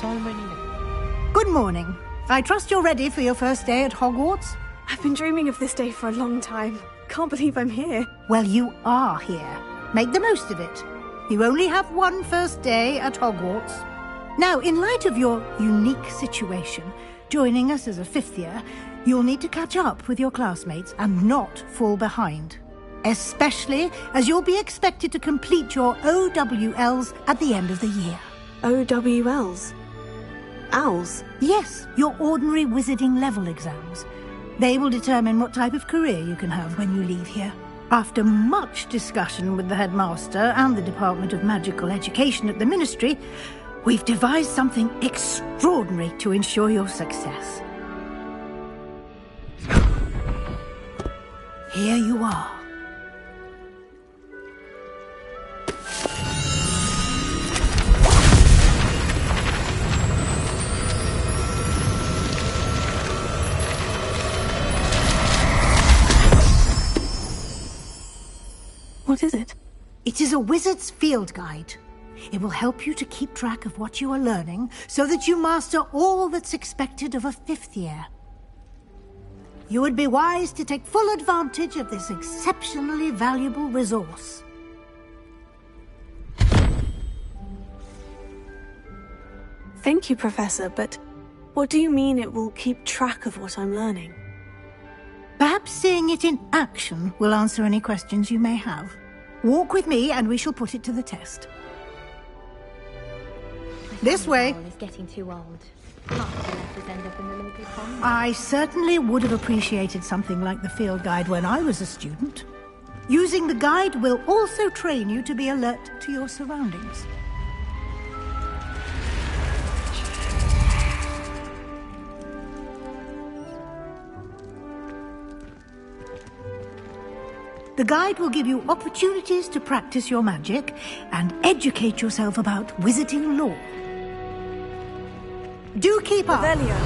so many... Good morning. I trust you're ready for your first day at Hogwarts? I've been dreaming of this day for a long time. Can't believe I'm here. Well, you are here. Make the most of it. You only have one first day at Hogwarts. Now, in light of your unique situation, joining us as a fifth year, you'll need to catch up with your classmates and not fall behind. Especially as you'll be expected to complete your OWLs at the end of the year. OWLs? Owls? Yes, your ordinary wizarding level exams. They will determine what type of career you can have when you leave here. After much discussion with the headmaster and the Department of Magical Education at the Ministry, we've devised something extraordinary to ensure your success. Here you are. What is it? It is a wizard's field guide. It will help you to keep track of what you are learning so that you master all that's expected of a fifth year. You would be wise to take full advantage of this exceptionally valuable resource. Thank you, Professor, but what do you mean it will keep track of what I'm learning? Perhaps seeing it in action will answer any questions you may have. Walk with me and we shall put it to the test. This way. Is getting too old. Half the letters end up in the local pond. I certainly would have appreciated something like the field guide when I was a student. Using the guide will also train you to be alert to your surroundings. The guide will give you opportunities to practice your magic and educate yourself about wizarding lore. Do keep up! Revelio.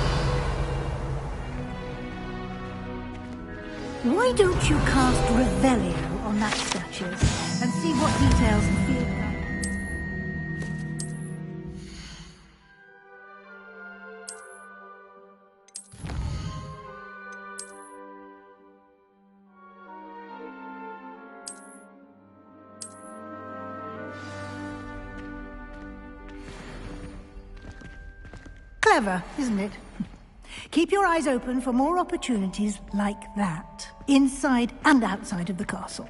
Why don't you cast Revelio on that statue and see what details the field guide... Clever, isn't it? Keep your eyes open for more opportunities like that, inside and outside of the castle.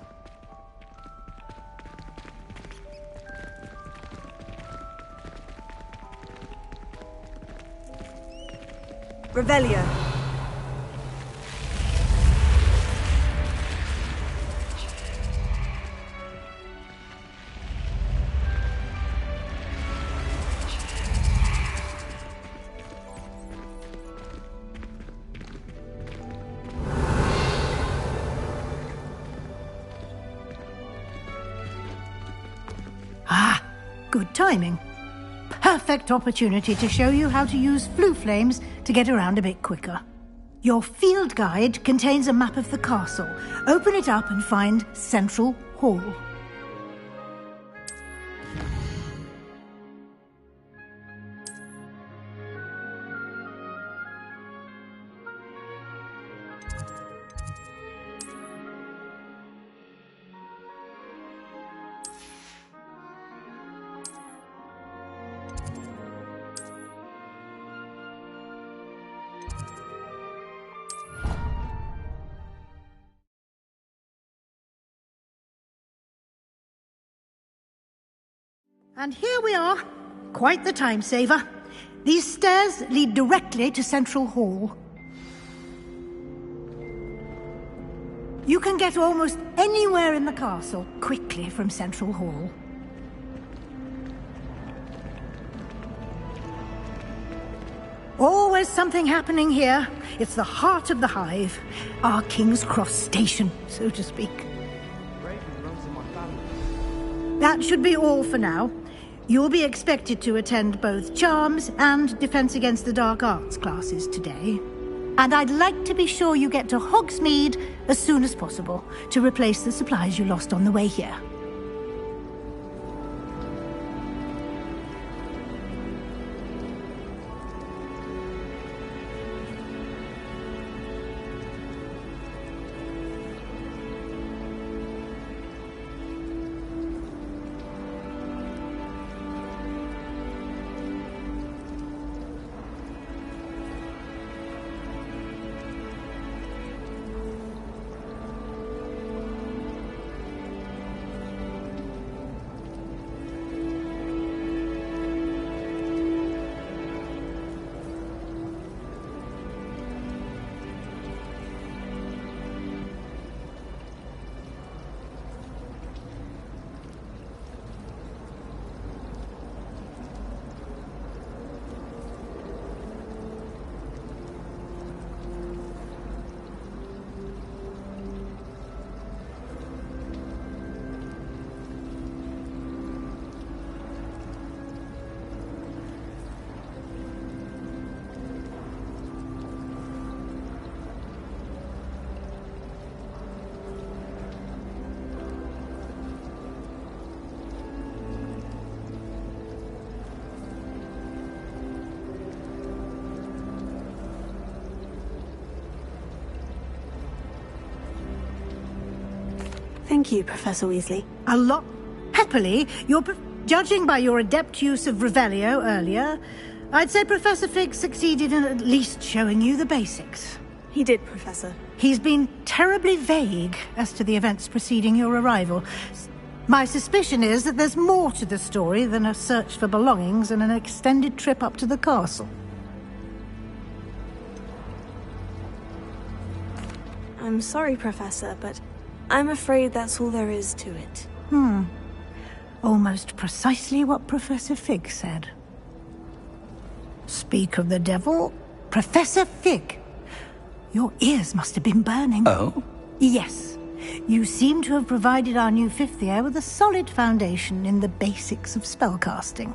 Revelio. Good timing. Perfect opportunity to show you how to use flue flames to get around a bit quicker. Your field guide contains a map of the castle. Open it up and find Central Hall. And here we are. Quite the time saver. These stairs lead directly to Central Hall. You can get almost anywhere in the castle quickly from Central Hall. Always something happening here. It's the heart of the hive. Our King's Cross station, so to speak. That should be all for now. You'll be expected to attend both Charms and Defense Against the Dark Arts classes today. And I'd like to be sure you get to Hogsmeade as soon as possible to replace the supplies you lost on the way here. Thank you, Professor Weasley. A lot. Happily, judging by your adept use of Revelio earlier, I'd say Professor Fig succeeded in at least showing you the basics. He did, Professor. He's been terribly vague as to the events preceding your arrival. My suspicion is that there's more to the story than a search for belongings and an extended trip up to the castle. I'm sorry, Professor, but I'm afraid that's all there is to it. Almost precisely what Professor Fig said. Speak of the devil, Professor Fig. Your ears must have been burning. Oh? Yes. You seem to have provided our new fifth year with a solid foundation in the basics of spellcasting.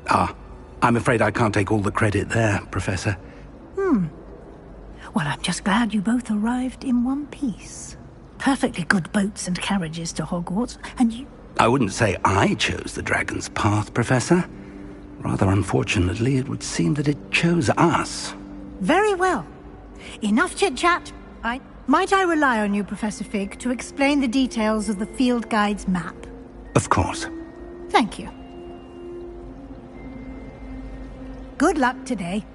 Ah, I'm afraid I can't take all the credit there, Professor. Well, I'm just glad you both arrived in one piece. Perfectly good boats and carriages to Hogwarts, and you... I wouldn't say I chose the dragon's path, Professor. Rather unfortunately, it would seem that it chose us. Very well. Enough chit-chat. Might I rely on you, Professor Fig, to explain the details of the field guide's map? Of course. Thank you. Good luck today.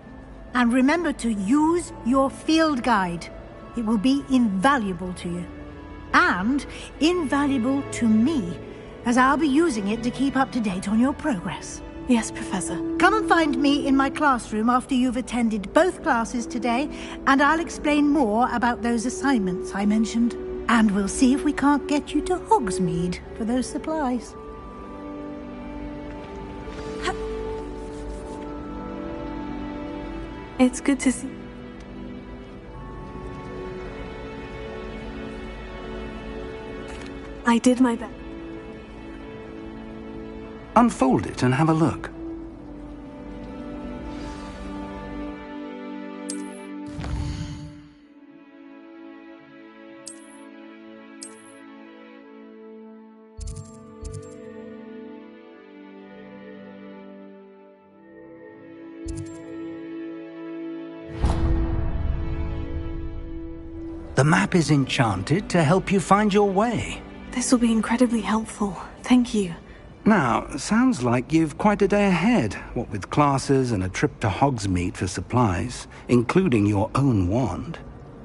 And remember to use your field guide. It will be invaluable to you. And invaluable to me, as I'll be using it to keep up to date on your progress. Yes, Professor. Come and find me in my classroom after you've attended both classes today, and I'll explain more about those assignments I mentioned. And we'll see if we can't get you to Hogsmeade for those supplies. It's good to see... I did my best. Unfold it and have a look. The map is enchanted to help you find your way. This will be incredibly helpful. Thank you. Now, sounds like you've quite a day ahead, what with classes and a trip to Hogsmeade for supplies, including your own wand.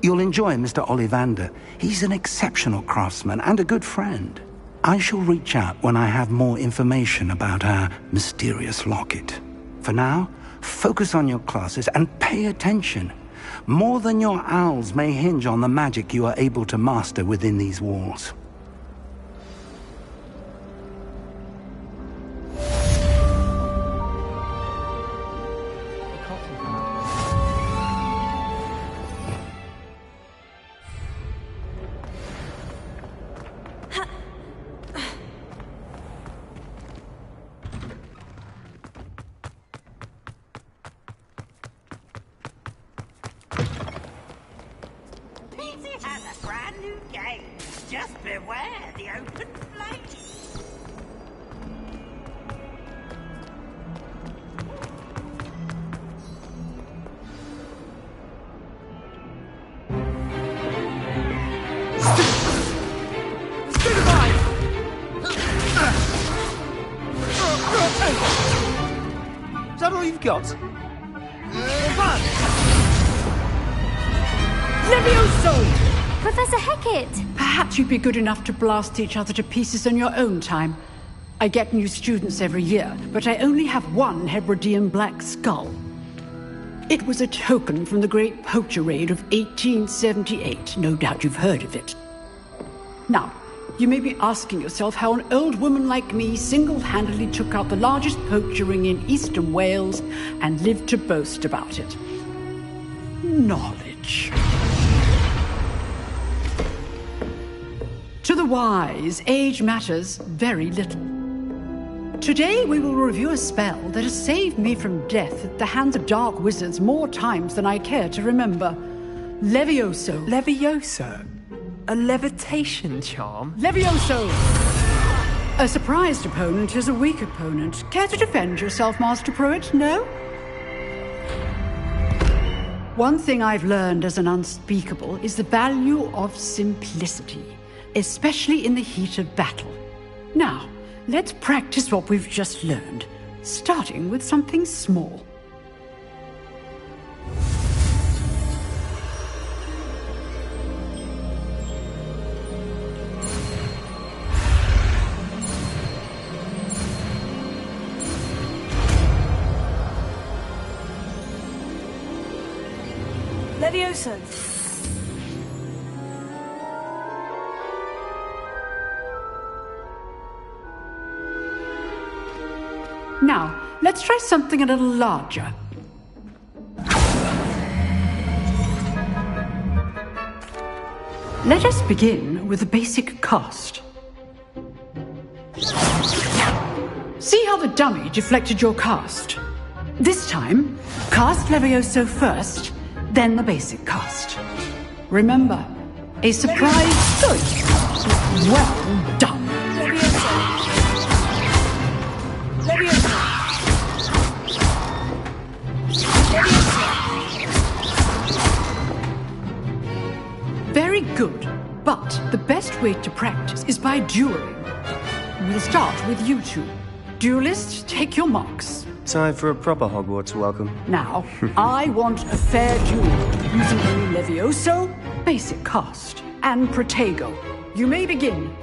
You'll enjoy Mr. Ollivander. He's an exceptional craftsman and a good friend. I shall reach out when I have more information about our mysterious locket. For now, focus on your classes and pay attention. More than your owls may hinge on the magic you are able to master within these walls. Just beware the open flame. Is that all you've got? Run! Levioso! Professor Hecat! Perhaps you'd be good enough to blast each other to pieces in your own time. I get new students every year, but I only have one Hebridean black skull. It was a token from the Great Poacher Raid of 1878. No doubt you've heard of it. Now, you may be asking yourself how an old woman like me single-handedly took out the largest poacher ring in eastern Wales and lived to boast about it. Knowledge. To the wise, age matters very little. Today we will review a spell that has saved me from death at the hands of dark wizards more times than I care to remember. Levioso. Levioso? A levitation charm? Levioso! A surprised opponent is a weak opponent. Care to defend yourself, Master Pruitt? No? One thing I've learned as an unspeakable is the value of simplicity. especially in the heat of battle. Now, let's practice what we've just learned, starting with something small. Levioso. Now, let's try something a little larger. Let us begin with the basic cast. See how the dummy deflected your cast? This time, cast Levioso first, then the basic cast. Remember, a surprise good. Well done. Very good, but the best way to practice is by dueling. We'll start with you two. Duelists, take your marks. Time for a proper Hogwarts welcome. Now, I want a fair duel using only Levioso, basic cast, and Protego. You may begin.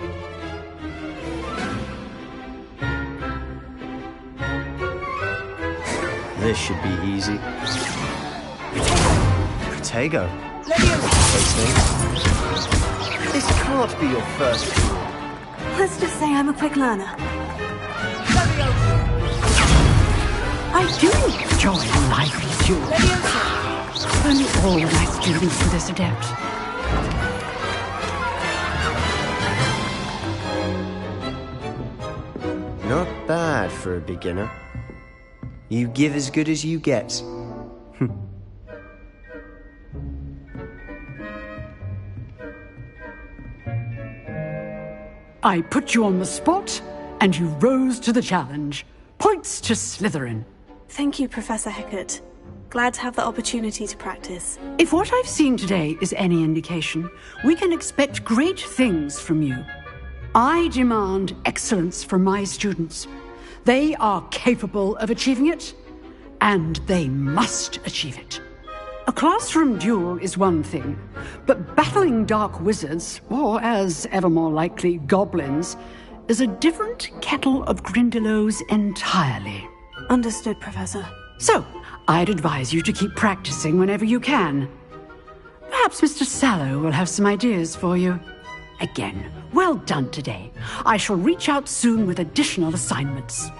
This should be easy. Protego. This can't be your first duel. Let's just say I'm a quick learner. I do enjoy a lively duel. Only all of my students are this adept. Not bad for a beginner. You give as good as you get. I put you on the spot, and you rose to the challenge. Points to Slytherin. Thank you, Professor Hecat. Glad to have the opportunity to practice. If what I've seen today is any indication, we can expect great things from you. I demand excellence from my students. They are capable of achieving it, and they must achieve it. A classroom duel is one thing, but battling dark wizards, or as ever more likely, goblins, is a different kettle of Grindylows entirely. Understood, Professor. So, I'd advise you to keep practicing whenever you can. Perhaps Mr. Sallow will have some ideas for you. Again, well done today. I shall reach out soon with additional assignments.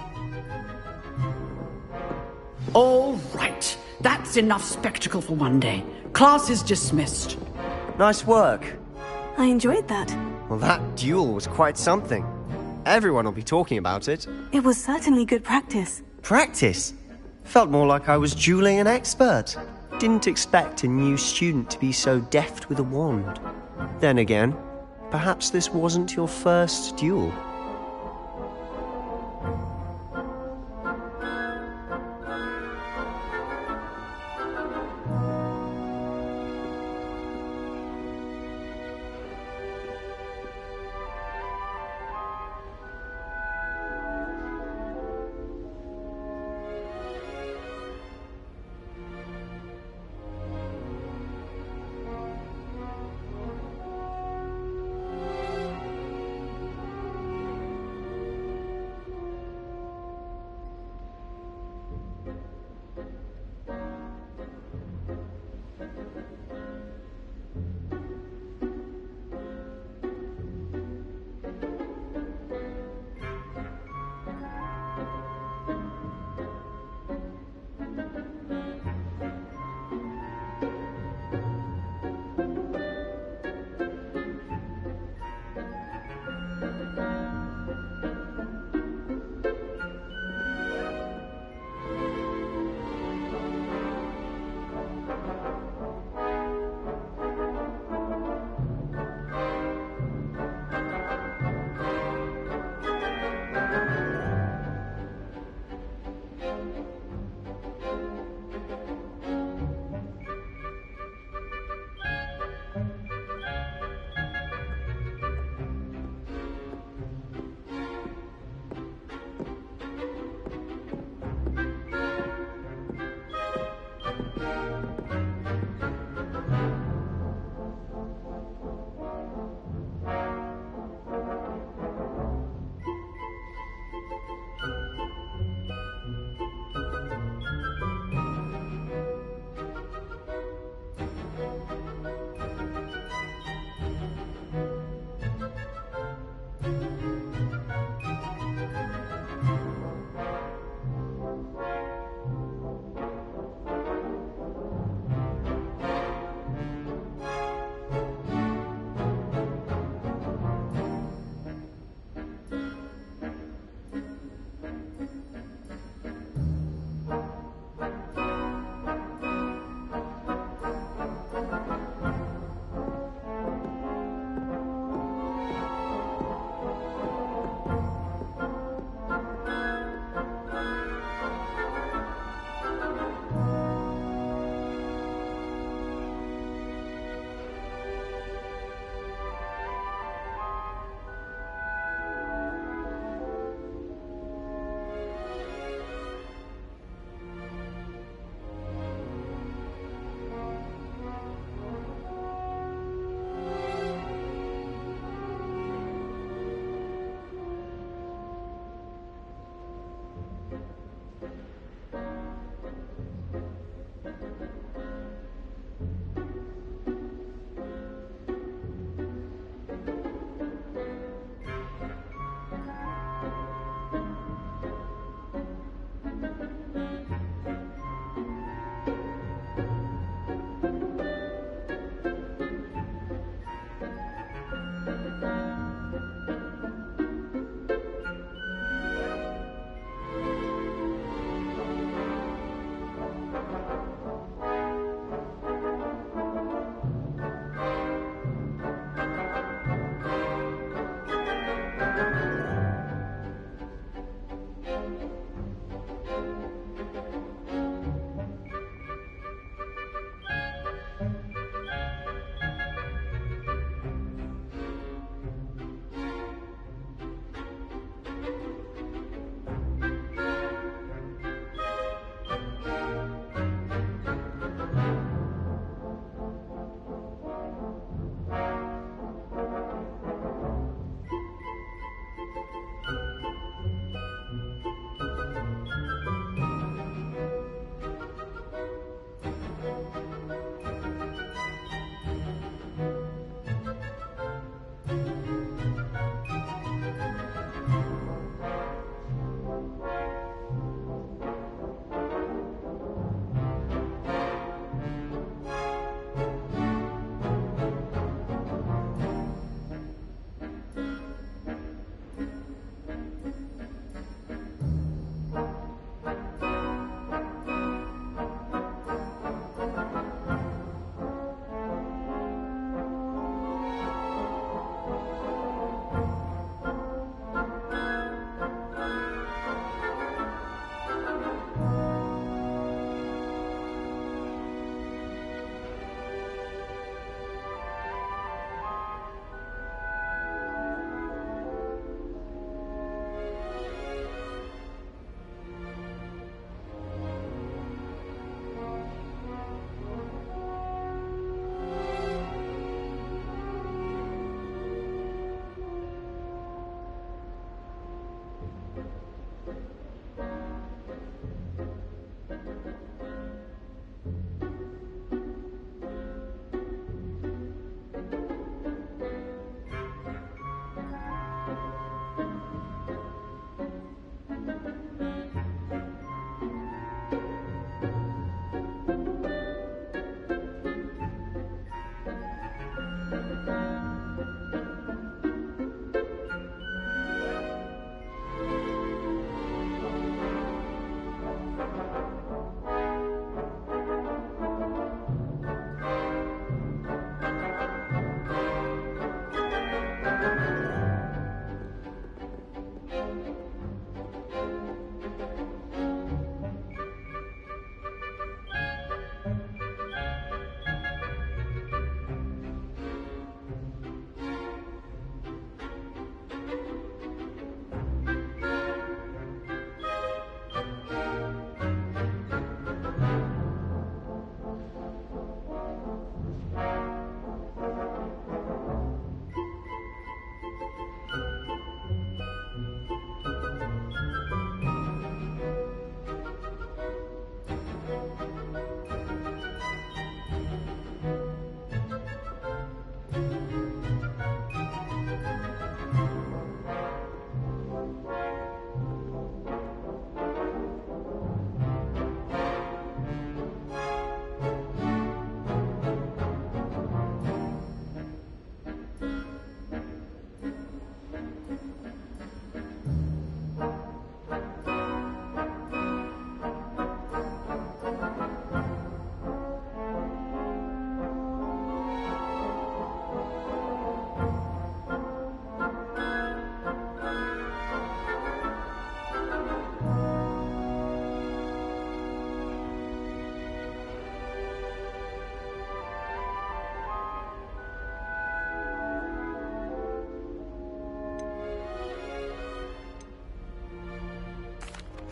All right. That's enough spectacle for one day. Class is dismissed. Nice work. I enjoyed that. Well, that duel was quite something. Everyone will be talking about it. It was certainly good practice. Practice? Felt more like I was dueling an expert. Didn't expect a new student to be so deft with a wand. Then again, perhaps this wasn't your first duel.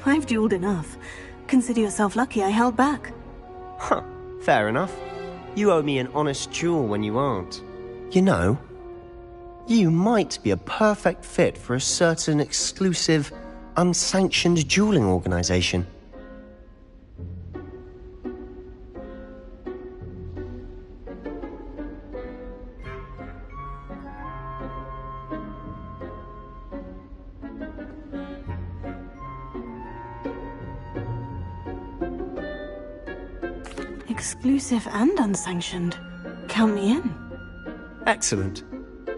I've dueled enough. Consider yourself lucky I held back. Huh, fair enough. You owe me an honest duel when you aren't. You know, you might be a perfect fit for a certain exclusive, unsanctioned dueling organization. Exclusive and unsanctioned. Count me in. Excellent.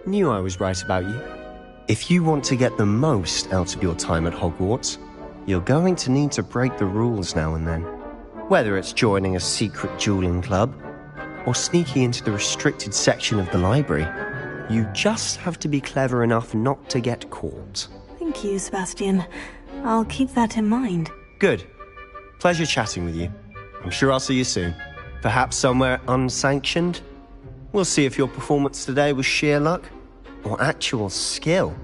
Knew I was right about you. If you want to get the most out of your time at Hogwarts, you're going to need to break the rules now and then. Whether it's joining a secret dueling club, or sneaking into the restricted section of the library, you just have to be clever enough not to get caught. Thank you, Sebastian. I'll keep that in mind. Good. Pleasure chatting with you. I'm sure I'll see you soon. Perhaps somewhere unsanctioned? We'll see if your performance today was sheer luck or actual skill.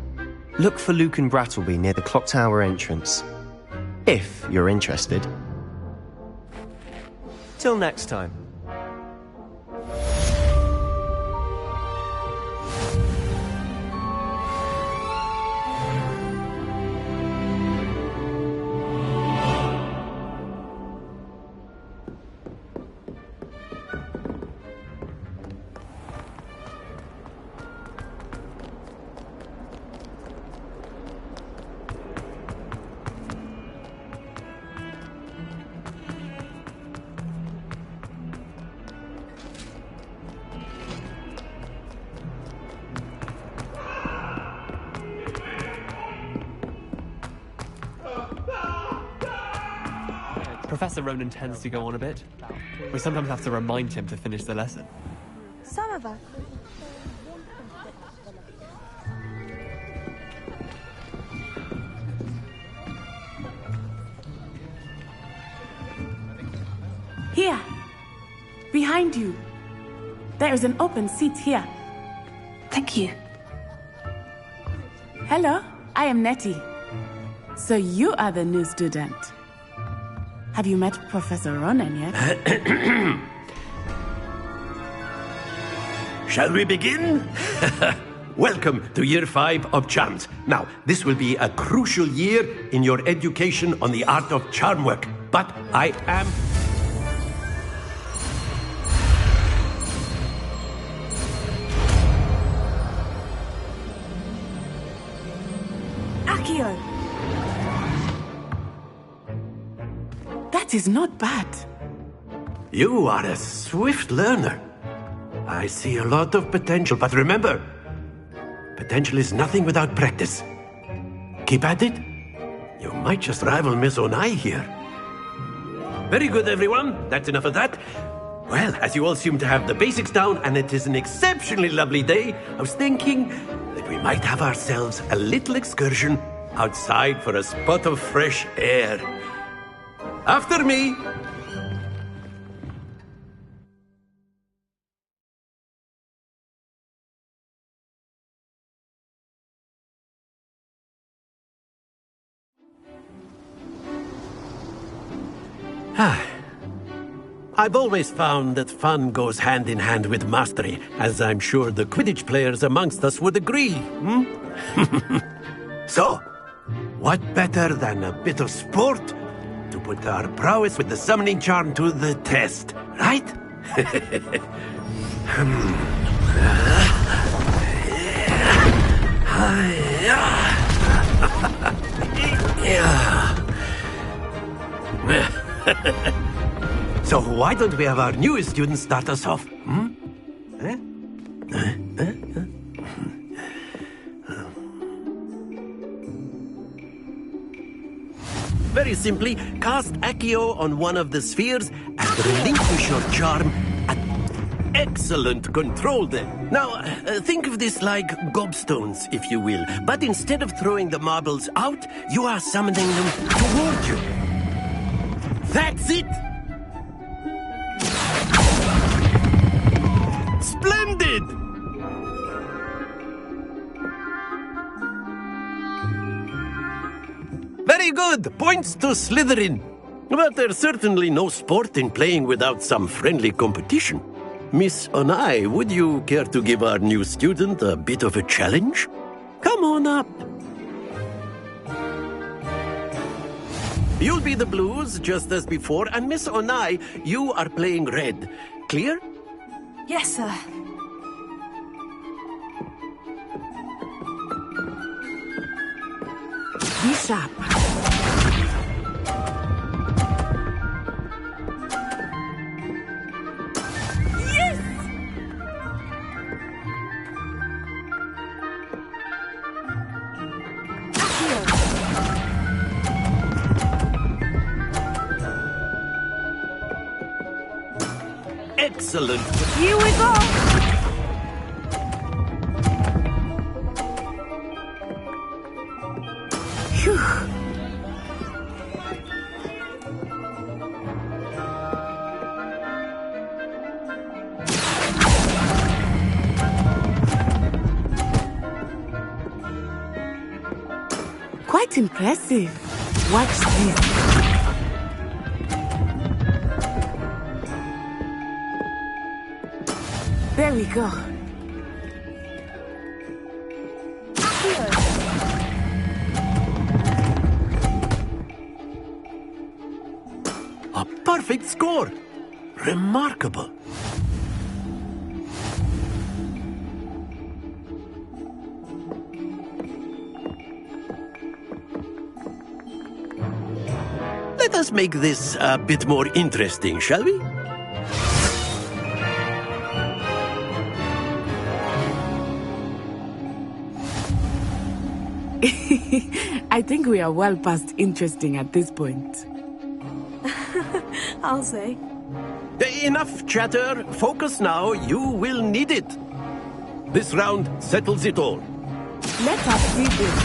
Look for Luke and Brattleby near the clock tower entrance. If you're interested. Till next time. Professor Ronan tends to go on a bit. We sometimes have to remind him to finish the lesson. Some of us. Here. Behind you. There is an open seat here. Thank you. Hello, I am Nettie. So you are the new student. Have you met Professor Ronan yet? Shall we begin? Welcome to Year 5 of Charms. Now, this will be a crucial year in your education on the art of charm work. But I am... Akio! That is not bad. You are a swift learner. I see a lot of potential, but remember, potential is nothing without practice. Keep at it. You might just rival Miss Onai here. Very good, everyone. That's enough of that. Well, as you all seem to have the basics down, and it is an exceptionally lovely day, I was thinking that we might have ourselves a little excursion outside for a spot of fresh air. After me! I've always found that fun goes hand in hand with mastery, as I'm sure the Quidditch players amongst us would agree, So, what better than a bit of sport to put our prowess with the summoning charm to the test, right? So why don't we have our newest student start us off? Very simply, cast Accio on one of the spheres and relinquish your charm at excellent control then. Now, think of this like gobstones, if you will. But instead of throwing the marbles out, you are summoning them toward you. That's it! Splendid! Very good. Points to Slytherin. But there's certainly no sport in playing without some friendly competition. Miss Onai, would you care to give our new student a bit of a challenge? Come on up. You'll be the blues, just as before, and Miss Onai, you are playing red. Clear? Yes, sir. Be sharp. Yes! Excellent. Here we go! Phew. Quite impressive. Watch this. There we go. A perfect score. Remarkable. Let us make this a bit more interesting, shall we? I think we are well past interesting at this point. I'll say. Enough chatter. Focus now. You will need it. This round settles it all. Let us see this.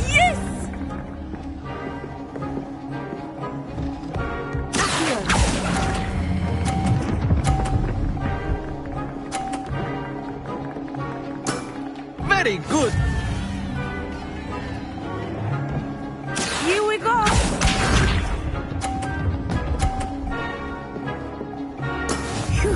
Yes! Very good. Here we go! Phew.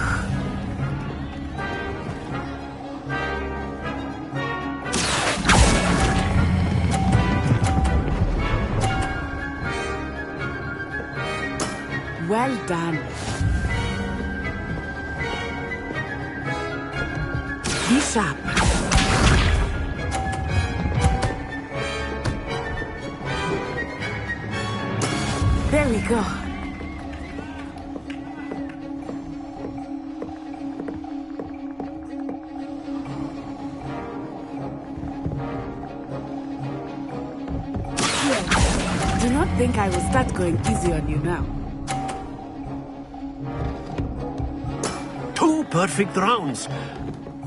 Well done. Be sharp. There we go. Do not think I will start going easy on you now. 2 perfect rounds.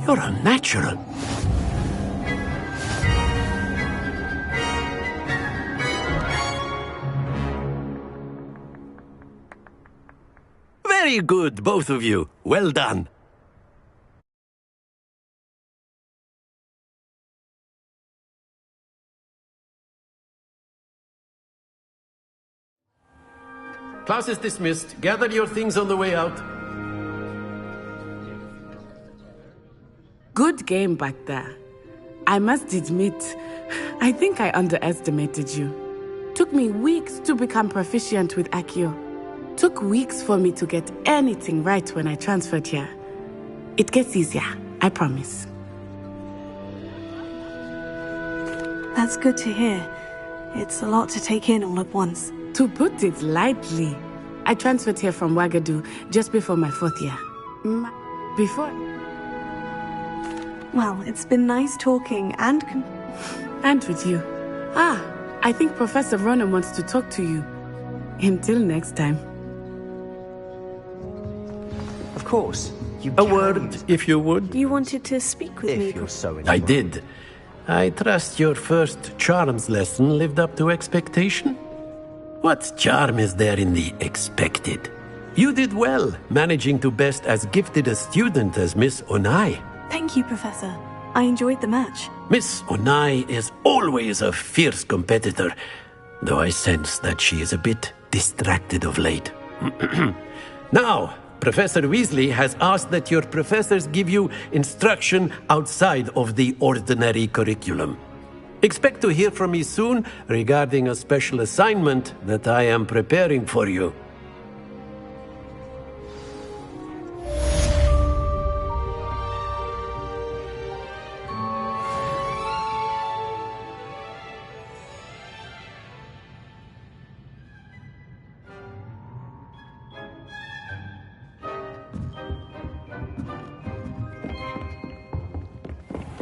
You're a natural. Very good, both of you. Well done. Class is dismissed. Gather your things on the way out. Good game back there. I must admit, I think I underestimated you. Took me weeks to become proficient with Accio. Took weeks for me to get anything right when I transferred here. It gets easier, I promise. That's good to hear. It's a lot to take in all at once. To put it lightly, I transferred here from Wagadu just before my 4th year. Before... Well, it's been nice talking and with you. I think Professor Ronan wants to talk to you. Until next time. Of course. A word, if you would. You wanted to speak with me. If you're so I did. I trust your first charms lesson lived up to expectation? What charm is there in the expected? You did well, managing to best as gifted a student as Miss Onai. Thank you, Professor. I enjoyed the match. Miss Onai is always a fierce competitor, though I sense that she is a bit distracted of late. Now, Professor Weasley has asked that your professors give you instruction outside of the ordinary curriculum. Expect to hear from me soon regarding a special assignment that I am preparing for you.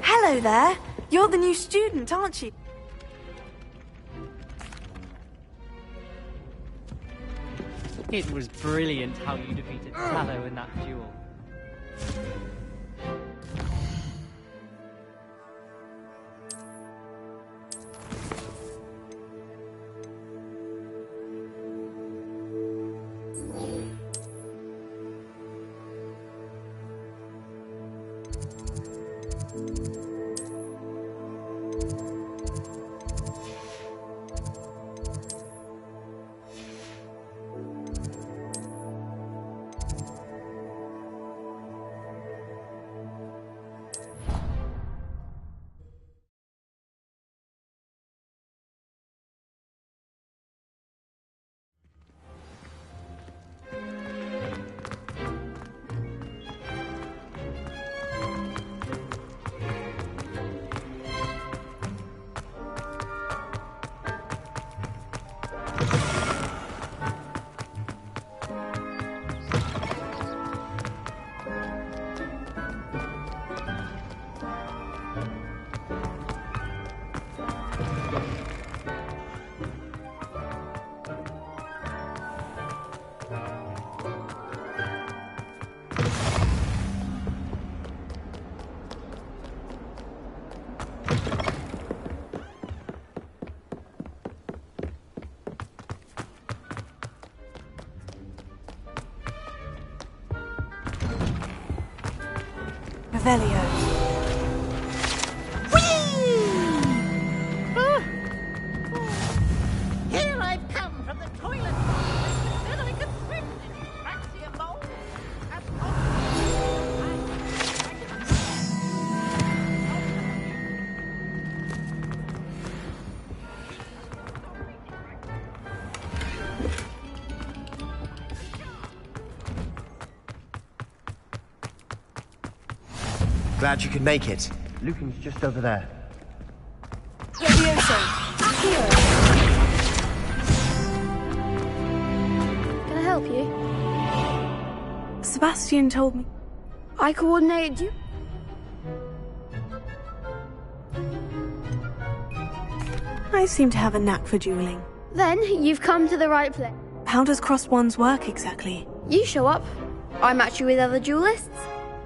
Hello there. You're the new student, aren't you? It was brilliant how you defeated Tallow in that duel. Revelio. Here I've come from the toilet. Said I could swim in these Praxia bowls. Glad you could make it. Lucan's just over there. Levioso! Accio! Can I help you? Sebastian told me. I coordinated you. I seem to have a knack for dueling. Then you've come to the right place. How does cross wands work exactly? You show up. I match you with other duelists.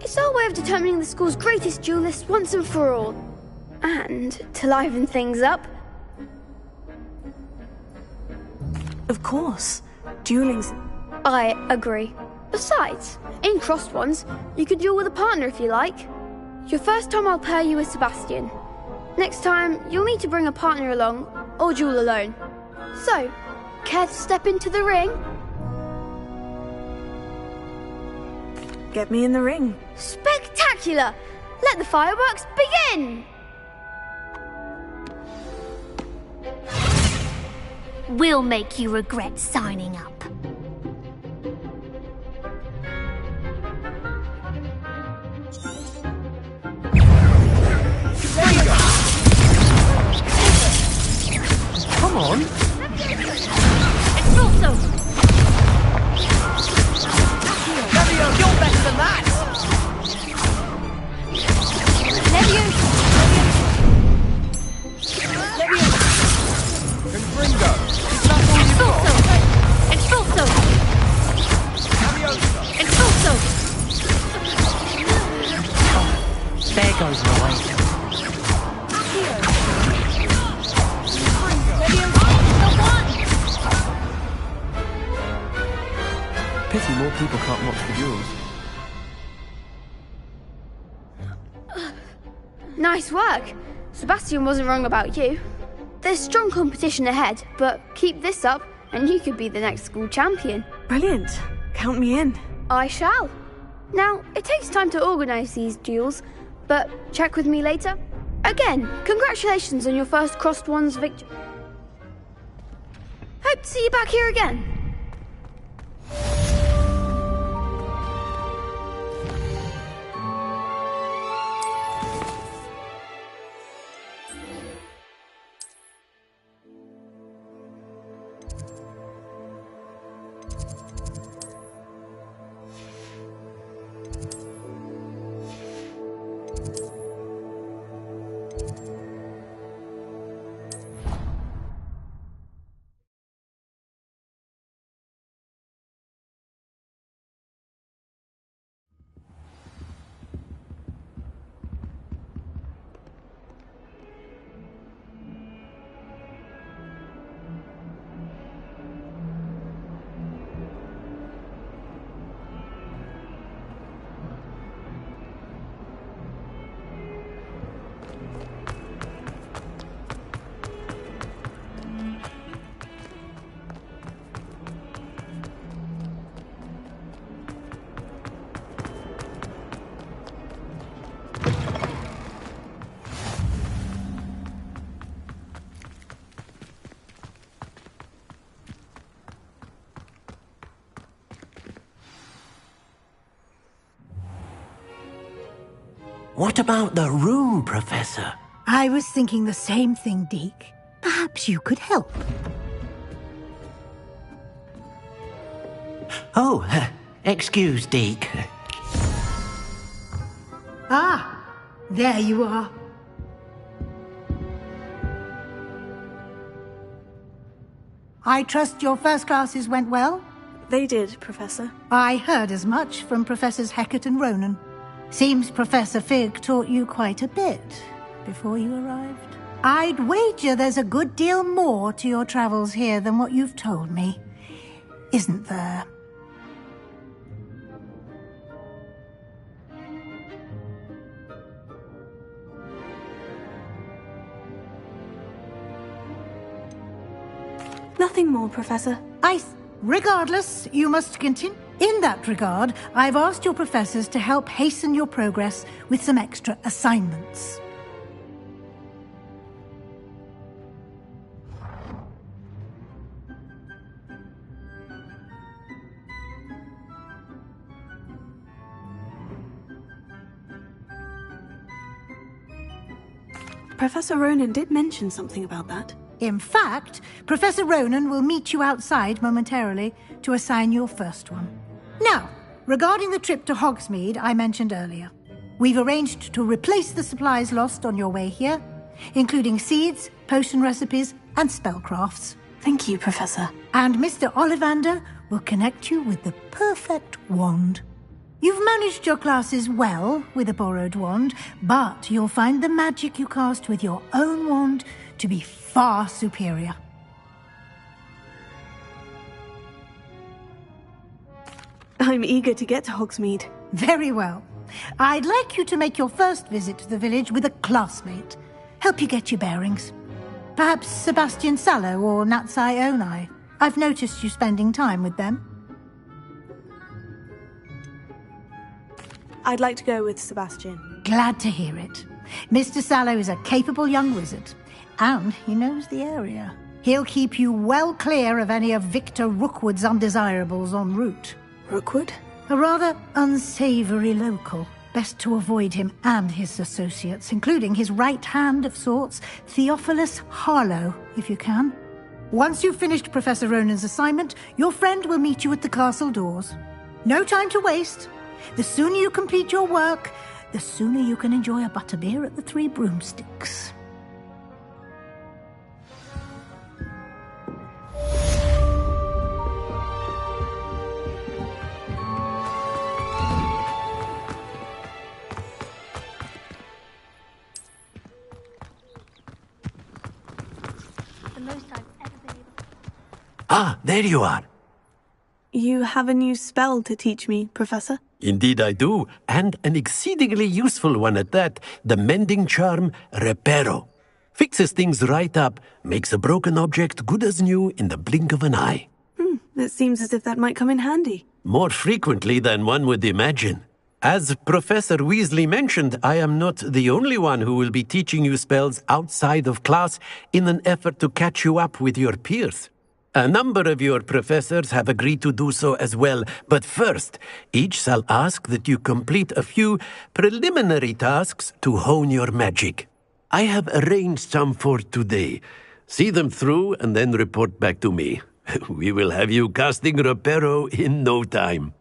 It's our way of determining the school's greatest duelist once and for all. And to liven things up. Of course. Dueling's... I agree. Besides, in crossed ones, you could duel with a partner if you like. Your first time I'll pair you with Sebastian. Next time, you'll need to bring a partner along, or duel alone. So, care to step into the ring? Get me in the ring. Spectacular! Let the fireworks begin! We'll make you regret signing up. Come on! It's also... Levio, you're better than that! Ringo! Expulso! Expulso! There goes my way. Pity more people can't watch the duels. Nice work. Sebastian wasn't wrong about you. There's strong competition ahead, but keep this up and you could be the next school champion. Brilliant. Count me in. I shall. Now, it takes time to organise these duels, but check with me later. Again, congratulations on your first Crossed Wands victory. Hope to see you back here again. What about the room, Professor? I was thinking the same thing, Deke. Perhaps you could help. Oh, excuse, Deke. Ah, there you are. I trust your first classes went well? They did, Professor. I heard as much from Professors Hecat and Ronan. Seems Professor Fig taught you quite a bit before you arrived. I'd wager there's a good deal more to your travels here than what you've told me, isn't there? Nothing more, Professor. Regardless, you must continue. In that regard, I've asked your professors to help hasten your progress with some extra assignments. Professor Ronan did mention something about that. In fact, Professor Ronan will meet you outside momentarily to assign your first one. Now, regarding the trip to Hogsmeade I mentioned earlier, we've arranged to replace the supplies lost on your way here, including seeds, potion recipes, and spellcrafts. Thank you, Professor. And Mr. Ollivander will connect you with the perfect wand. You've managed your classes well with a borrowed wand, but you'll find the magic you cast with your own wand to be far superior. I'm eager to get to Hogsmeade. Very well. I'd like you to make your first visit to the village with a classmate. Help you get your bearings. Perhaps Sebastian Sallow or Natsai Onai. I've noticed you spending time with them. I'd like to go with Sebastian. Glad to hear it. Mr. Sallow is a capable young wizard, and he knows the area. He'll keep you well clear of any of Victor Rookwood's undesirables en route. Rookwood? A rather unsavoury local. Best to avoid him and his associates, including his right hand of sorts, Theophilus Harlow, if you can. Once you've finished Professor Ronan's assignment, your friend will meet you at the castle doors. No time to waste. The sooner you complete your work, the sooner you can enjoy a butterbeer at the Three Broomsticks. Ah, there you are. You have a new spell to teach me, Professor? Indeed I do, and an exceedingly useful one at that, the mending charm Reparo. Fixes things right up, makes a broken object good as new in the blink of an eye. It seems as if that might come in handy. More frequently than one would imagine. As Professor Weasley mentioned, I am not the only one who will be teaching you spells outside of class in an effort to catch you up with your peers. A number of your professors have agreed to do so as well, but first, each shall ask that you complete a few preliminary tasks to hone your magic. I have arranged some for today. See them through and then report back to me. We will have you casting Reparo in no time.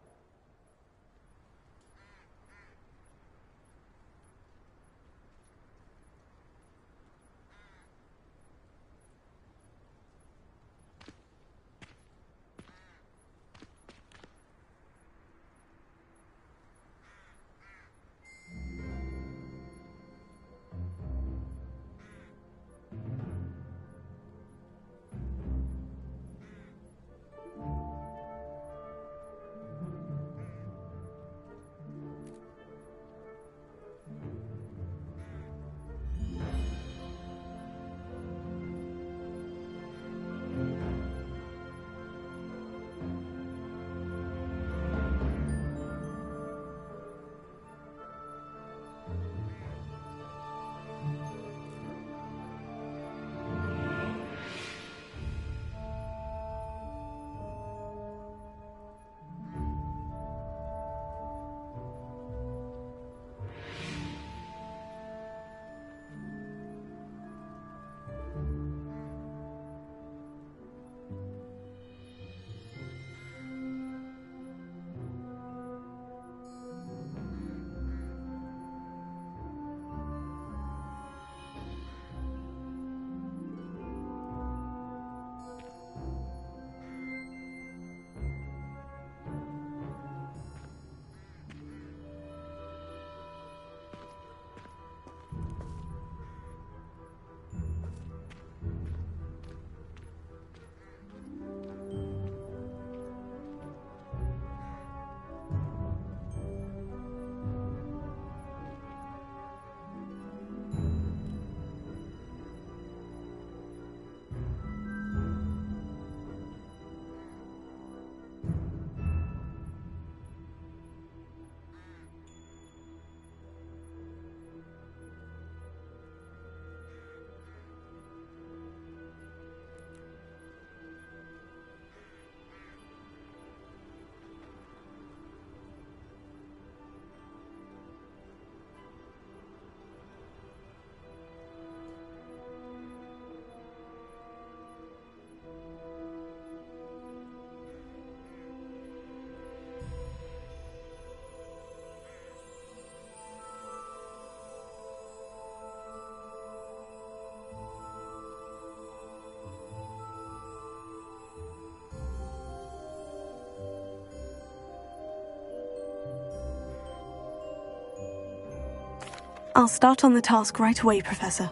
I'll start on the task right away, Professor.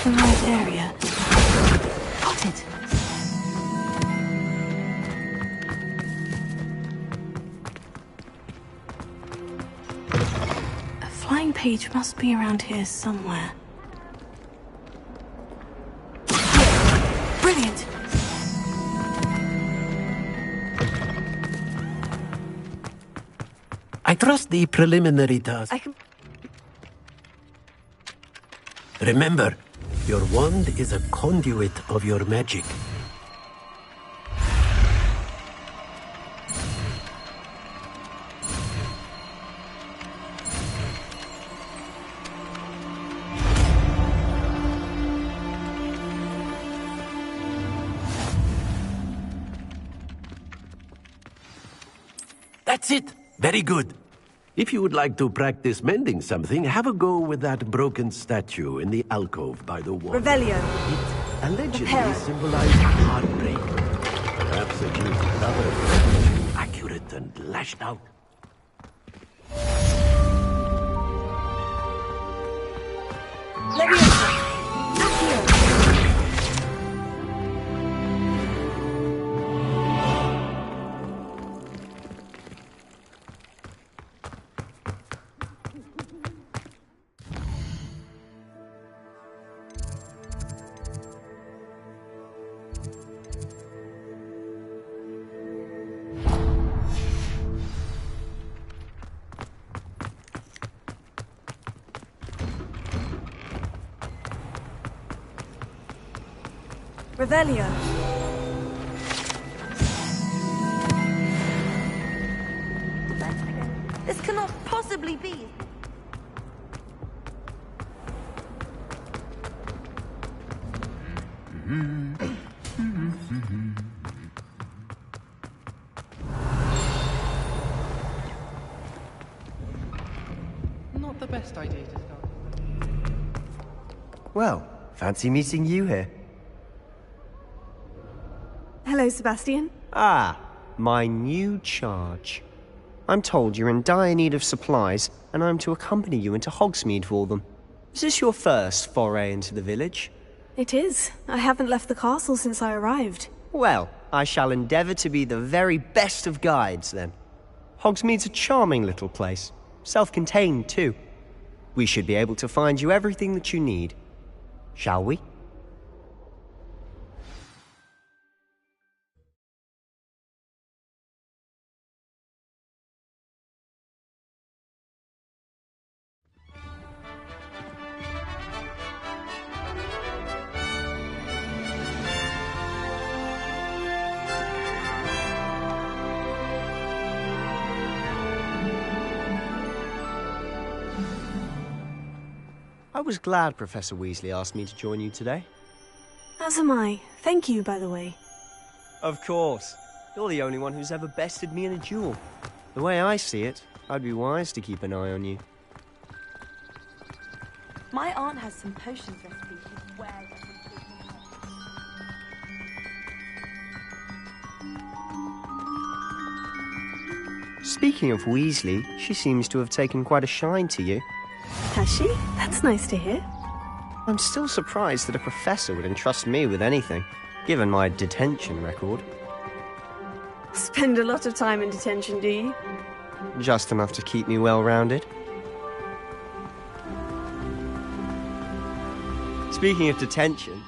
The right area. Got it. A flying page must be around here somewhere. Brilliant! I trust the preliminary task. Remember, your wand is a conduit of your magic. That's it. Very good. If you would like to practice mending something, have a go with that broken statue in the alcove by the wall. Revelio. It allegedly Prepare. symbolized heartbreak. Perhaps it used another message, accurate and lashed out. Revelio. This cannot possibly be. Not the best idea to start. Well, fancy meeting you here. Hello, Sebastian. Ah, my new charge. I'm told you're in dire need of supplies, and I'm to accompany you into Hogsmeade for them. Is this your first foray into the village? It is. I haven't left the castle since I arrived. Well, I shall endeavour to be the very best of guides, then. Hogsmeade's a charming little place. Self-contained, too. We should be able to find you everything that you need. Shall we? I was glad Professor Weasley asked me to join you today. As am I. Thank you, by the way. Of course. You're the only one who's ever bested me in a duel. The way I see it, I'd be wise to keep an eye on you. My aunt has some potions recipes. She swears I can keep them. Speaking of Weasley, she seems to have taken quite a shine to you. Has she? That's nice to hear. I'm still surprised that a professor would entrust me with anything, given my detention record. Spend a lot of time in detention, do you? Just enough to keep me well-rounded. Speaking of detention...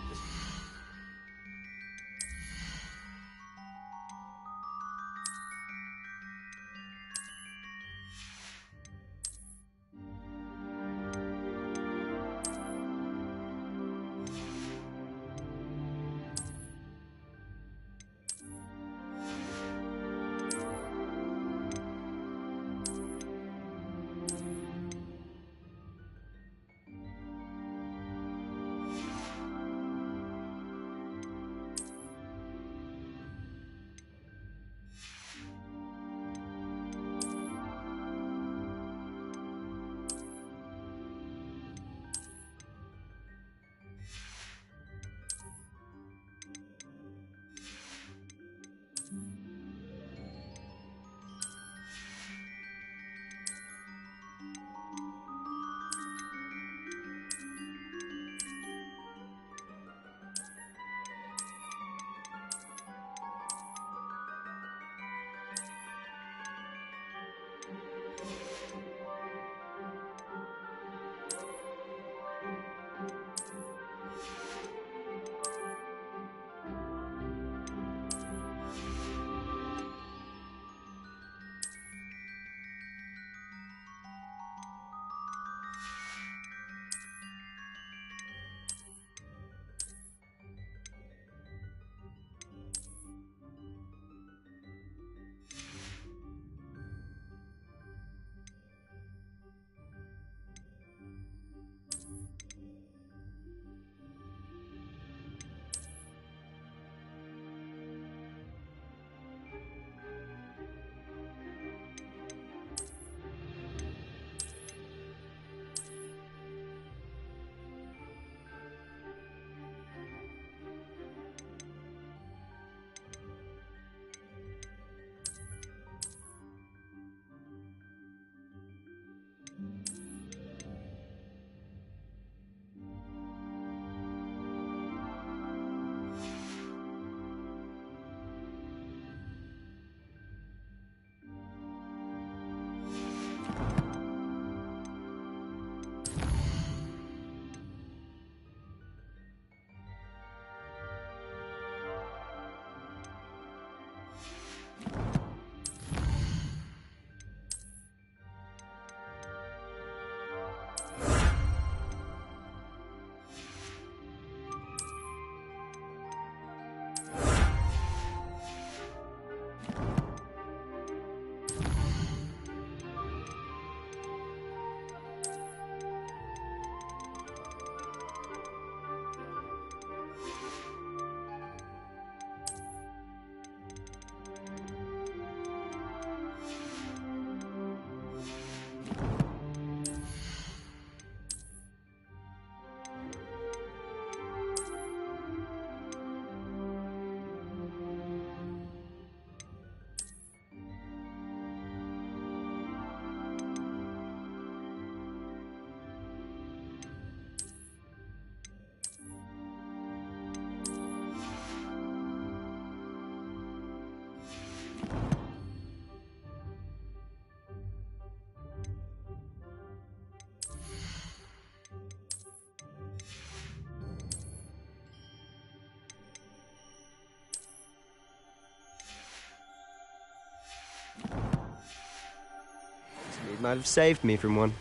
It might have saved me from one.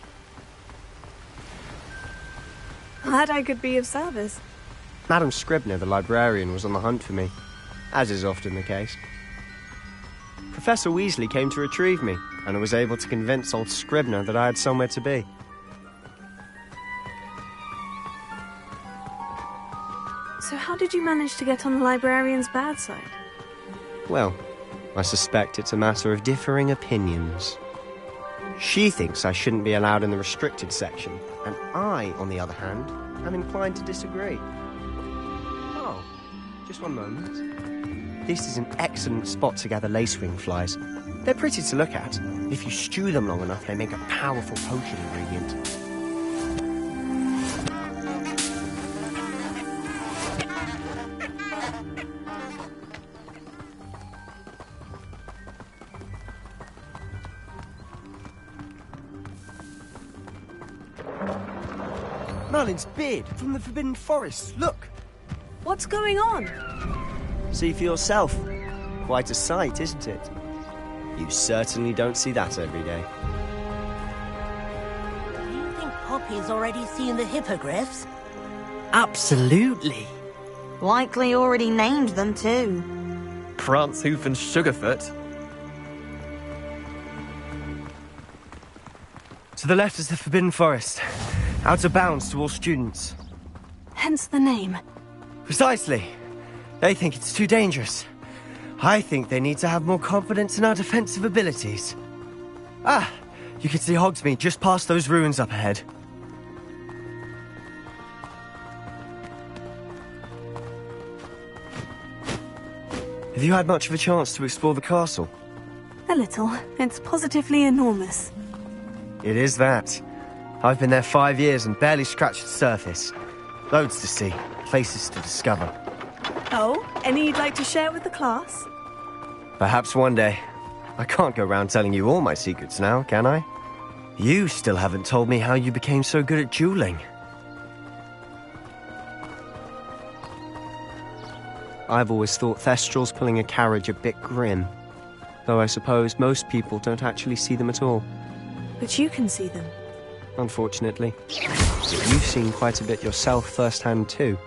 Glad I could be of service. Madam Scribner, the librarian, was on the hunt for me, as is often the case. Professor Weasley came to retrieve me, and I was able to convince old Scribner that I had somewhere to be. So how did you manage to get on the librarian's bad side? Well, I suspect it's a matter of differing opinions. She thinks I shouldn't be allowed in the restricted section, and I, on the other hand, am inclined to disagree. Oh, just one moment. This is an excellent spot to gather lacewing flies. They're pretty to look at. If you stew them long enough, they make a powerful potion ingredient. Merlin's beard from the Forbidden Forest. Look! What's going on? See for yourself. Quite a sight, isn't it? You certainly don't see that every day. Do you think Poppy's already seen the hippogriffs? Absolutely. Likely already named them too. Prance, Hoof and Sugarfoot. To the left is the Forbidden Forest. Out of bounds to all students. Hence the name. Precisely. They think it's too dangerous. I think they need to have more confidence in our defensive abilities. Ah, you can see Hogsmeade just past those ruins up ahead. Have you had much of a chance to explore the castle? A little. It's positively enormous. It is that. I've been there 5 years and barely scratched the surface. Loads to see, places to discover. Oh, any you'd like to share with the class? Perhaps one day. I can't go round telling you all my secrets now, can I? You still haven't told me how you became so good at dueling. I've always thought Thestrals pulling a carriage a bit grim. Though I suppose most people don't actually see them at all. But you can see them. Unfortunately. But you've seen quite a bit yourself firsthand too.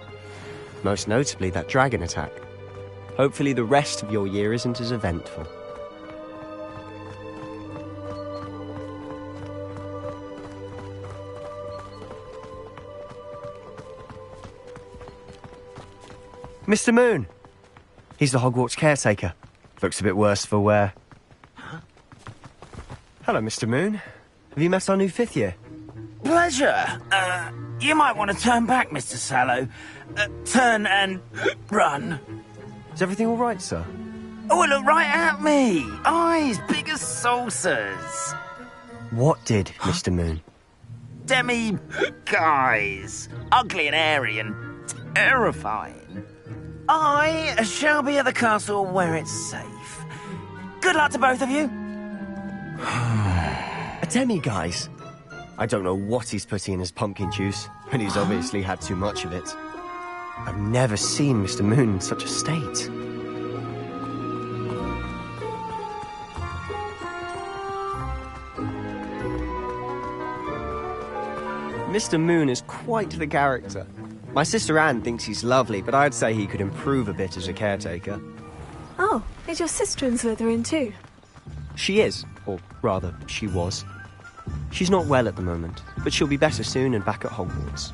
Most notably that dragon attack. Hopefully the rest of your year isn't as eventful. Mr. Moon! He's the Hogwarts caretaker. Looks a bit worse for wear. Huh? Hello, Mr. Moon. Have you met our new 5th year? Pleasure. You might want to turn back, Mr. Sallow. Turn and run. Is everything all right, sir? Oh, look right at me. Eyes big as saucers. What did, Mr. Moon? Guys. Ugly and hairy and terrifying. I shall be at the castle where it's safe. Good luck to both of you. A Demiguise. I don't know what he's putting in his pumpkin juice, and he's obviously had too much of it. I've never seen Mr. Moon in such a state. Mr. Moon is quite the character. My sister Anne thinks he's lovely, but I'd say he could improve a bit as a caretaker. Oh, is your sister in Slytherin too? She is, or rather, she was. She's not well at the moment, but she'll be better soon and back at Hogwarts.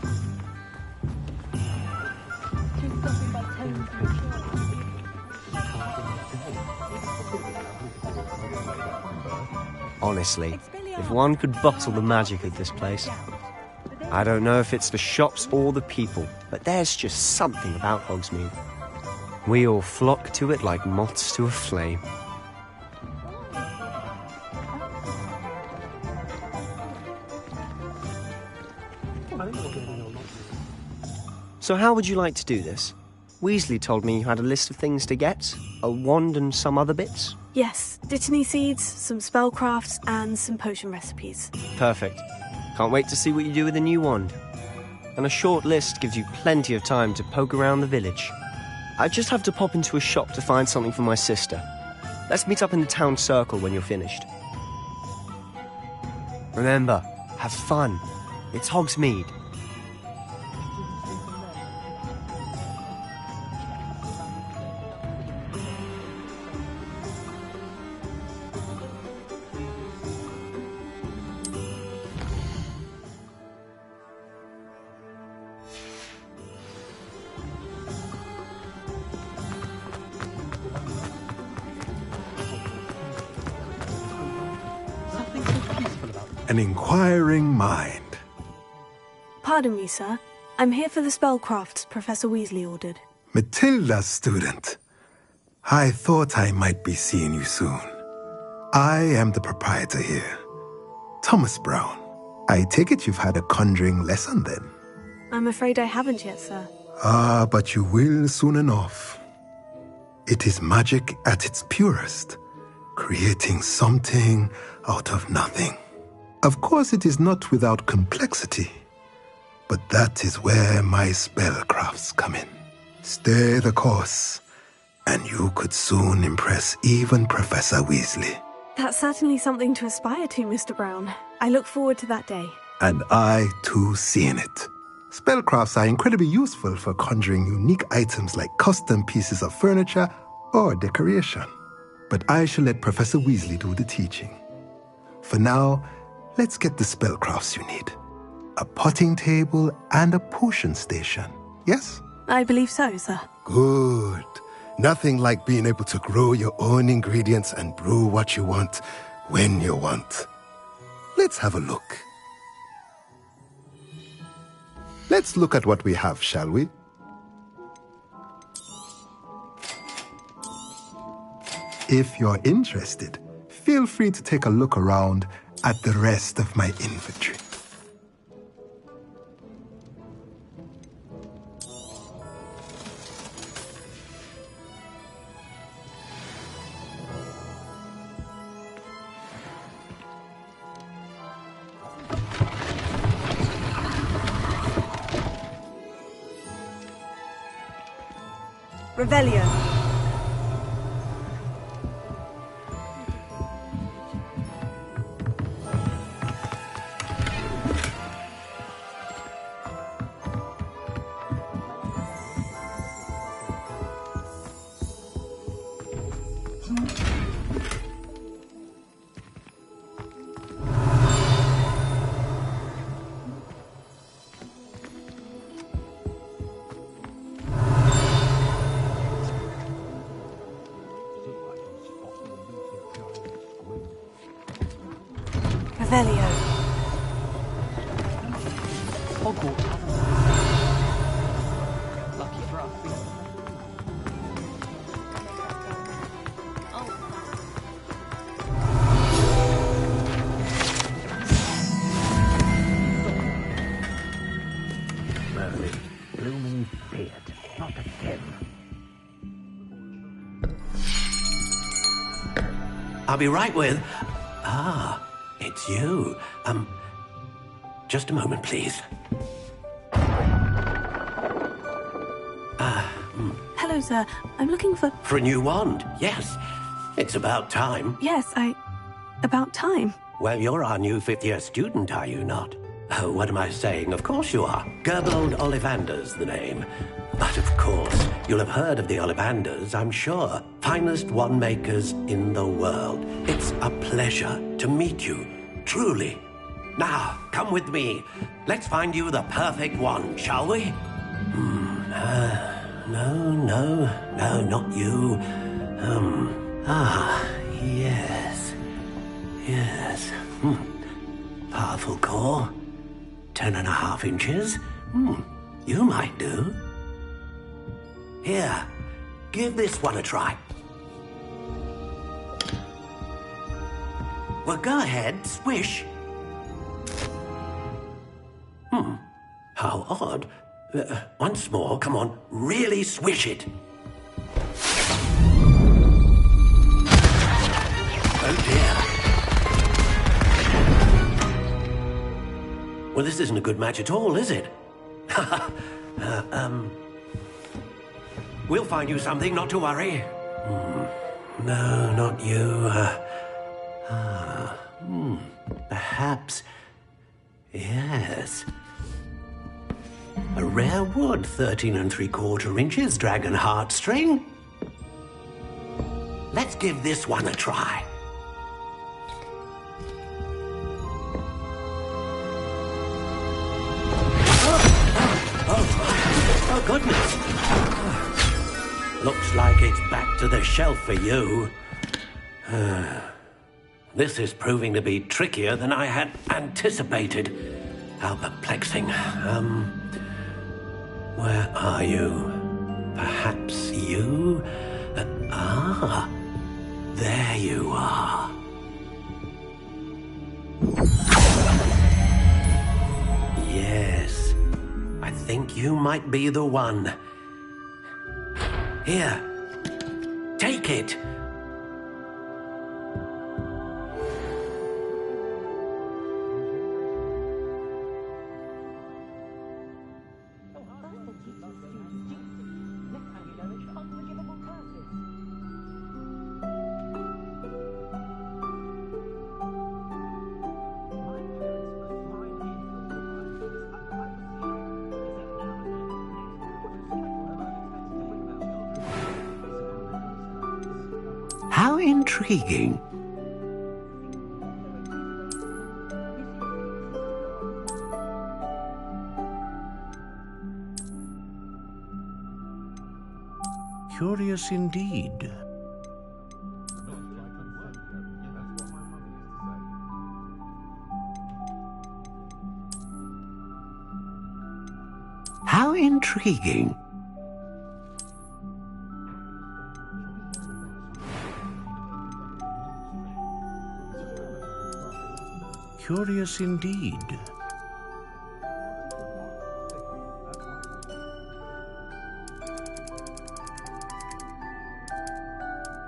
Honestly, if one could bottle the magic of this place. I don't know if it's the shops or the people, but there's just something about Hogsmeade. We all flock to it like moths to a flame. So how would you like to do this? Weasley told me you had a list of things to get, a wand and some other bits. Yes, Dittany seeds, some spellcrafts, and some potion recipes. Perfect. Can't wait to see what you do with the new wand. And a short list gives you plenty of time to poke around the village. I just have to pop into a shop to find something for my sister. Let's meet up in the town circle when you're finished. Remember, have fun. It's Hogsmeade. An inquiring mind. Pardon me, sir. I'm here for the spellcrafts Professor Weasley ordered. Matilda's student. I thought I might be seeing you soon. I am the proprietor here, Thomas Brown. I take it you've had a conjuring lesson then? I'm afraid I haven't yet, sir. Ah, but you will soon enough. It is magic at its purest, creating something out of nothing. Of course, it is not without complexity, but that is where my spellcrafts come in. Stay the course, and you could soon impress even Professor Weasley. That's certainly something to aspire to, Mr. Brown. I look forward to that day. And I, too, seeing it. Spellcrafts are incredibly useful for conjuring unique items like custom pieces of furniture or decoration. But I shall let Professor Weasley do the teaching. For now, let's get the spellcrafts you need. A potting table and a potion station, yes? I believe so, sir. Good. Nothing like being able to grow your own ingredients and brew what you want when you want. Let's have a look. Let's look at what we have, shall we? If you're interested, feel free to take a look around at the rest of my inventory. Revelio. Revelio. Hogwarts. Lucky for us. Merlin, blooming beard, not again. I'll be right with... Ah, it's you. Just a moment, please. Hello, sir. I'm looking for... For a new wand, yes. It's about time. Yes, about time. Well, you're our new fifth-year student, are you not? Oh, what am I saying? Of course you are. Gerbold Ollivander's the name. But of course, you'll have heard of the Ollivanders, I'm sure. Finest wand makers in the world. It's a pleasure to meet you, truly. Now, come with me. Let's find you the perfect wand, shall we? No, not you. Yes. Powerful core. 10.5 inches. You might do. Here, give this one a try. Well, go ahead, swish. How odd. Once more, come on, really swish it. Oh dear. Well, this isn't a good match at all, is it? We'll find you something, not to worry. No, not you. Perhaps. Yes. A rare wood, 13 3/4 inches, dragon heartstring. Let's give this one a try. Oh, goodness. Looks like it's back to the shelf for you. This is proving to be trickier than I had anticipated. How perplexing. Where are you? Perhaps you? There you are. Yes, I think you might be the one. Here, take it. How intriguing. Curious indeed. How intriguing. Curious indeed.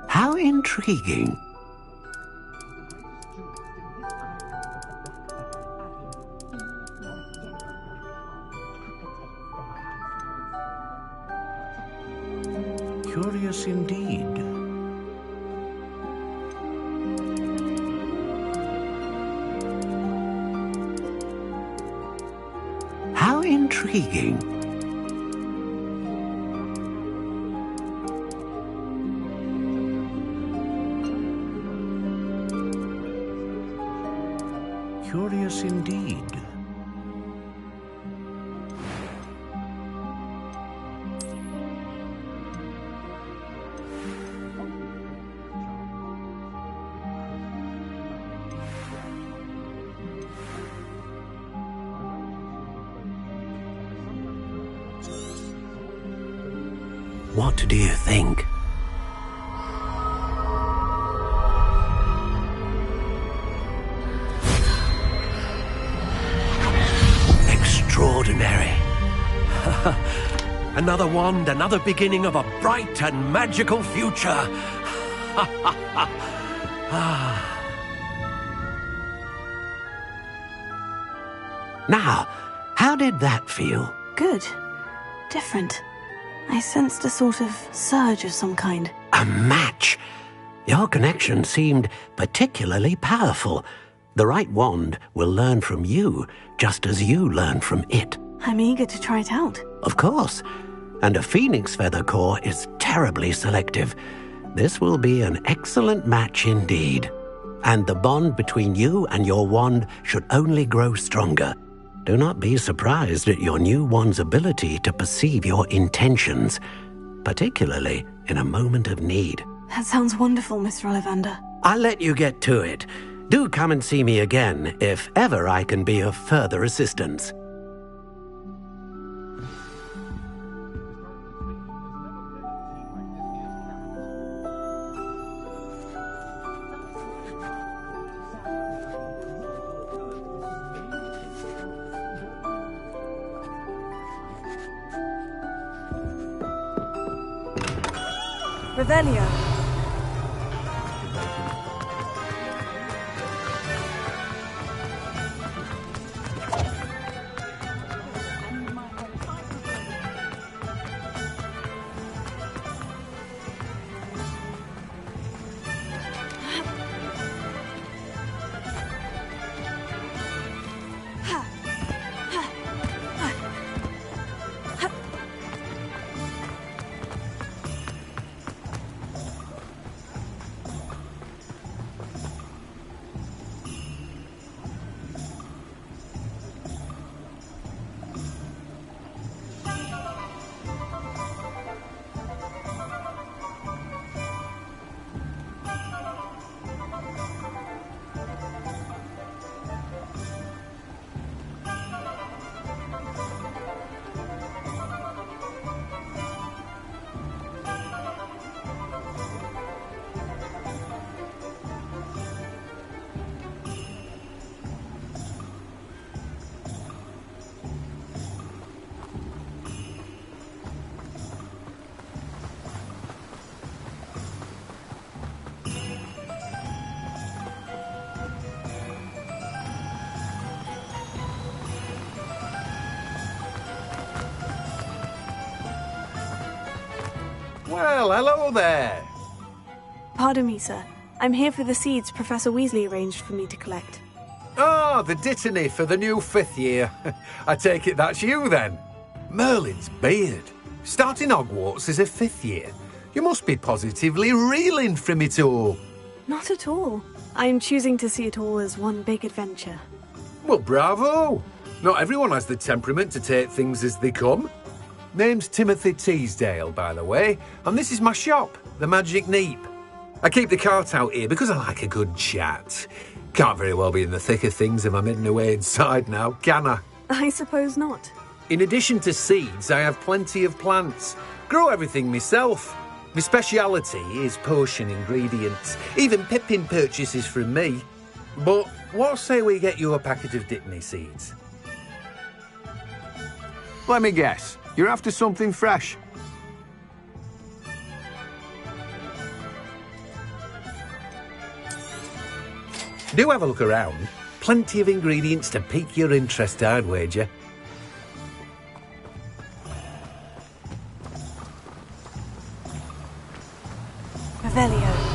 How intriguing. Curious indeed. How intriguing. Curious indeed. What do you think? Extraordinary. Another wand, another beginning of a bright and magical future. Now, how did that feel? Good. Different. I sensed a sort of surge of some kind. A match? Your connection seemed particularly powerful. The right wand will learn from you, just as you learn from it. I'm eager to try it out. Of course. And a phoenix feather core is terribly selective. This will be an excellent match indeed. And the bond between you and your wand should only grow stronger. Do not be surprised at your new wand's ability to perceive your intentions, particularly in a moment of need. That sounds wonderful, Mr. Ollivander. I'll let you get to it. Do come and see me again if ever I can be of further assistance. Revelio. Well, hello there. Pardon me, sir. I'm here for the seeds Professor Weasley arranged for me to collect. Oh, the dittany for the new 5th year. I take it that's you, then. Merlin's beard. Starting Hogwarts as a 5th year. You must be positively reeling from it all. Not at all. I'm choosing to see it all as one big adventure. Well, bravo. Not everyone has the temperament to take things as they come. Name's Timothy Teasdale, by the way, and this is my shop, the Magic Neep. I keep the cart out here because I like a good chat. Can't very well be in the thick of things if I'm hidden away inside now, can I? I suppose not. In addition to seeds, I have plenty of plants. Grow everything myself. My speciality is potion ingredients. Even Pippin purchases from me. But what say we get you a packet of Dittany seeds? Let me guess. You're after something fresh. Do have a look around. Plenty of ingredients to pique your interest, I'd wager. Revelio.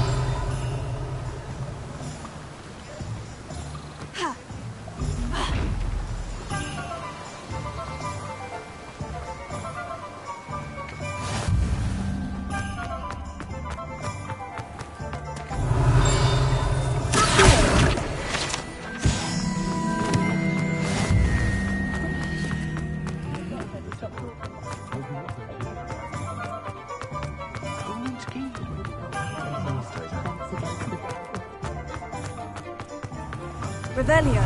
Revelio.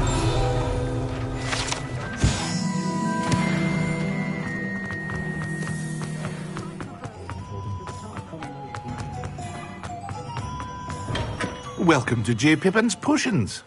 Welcome to J. Pippin's Potions.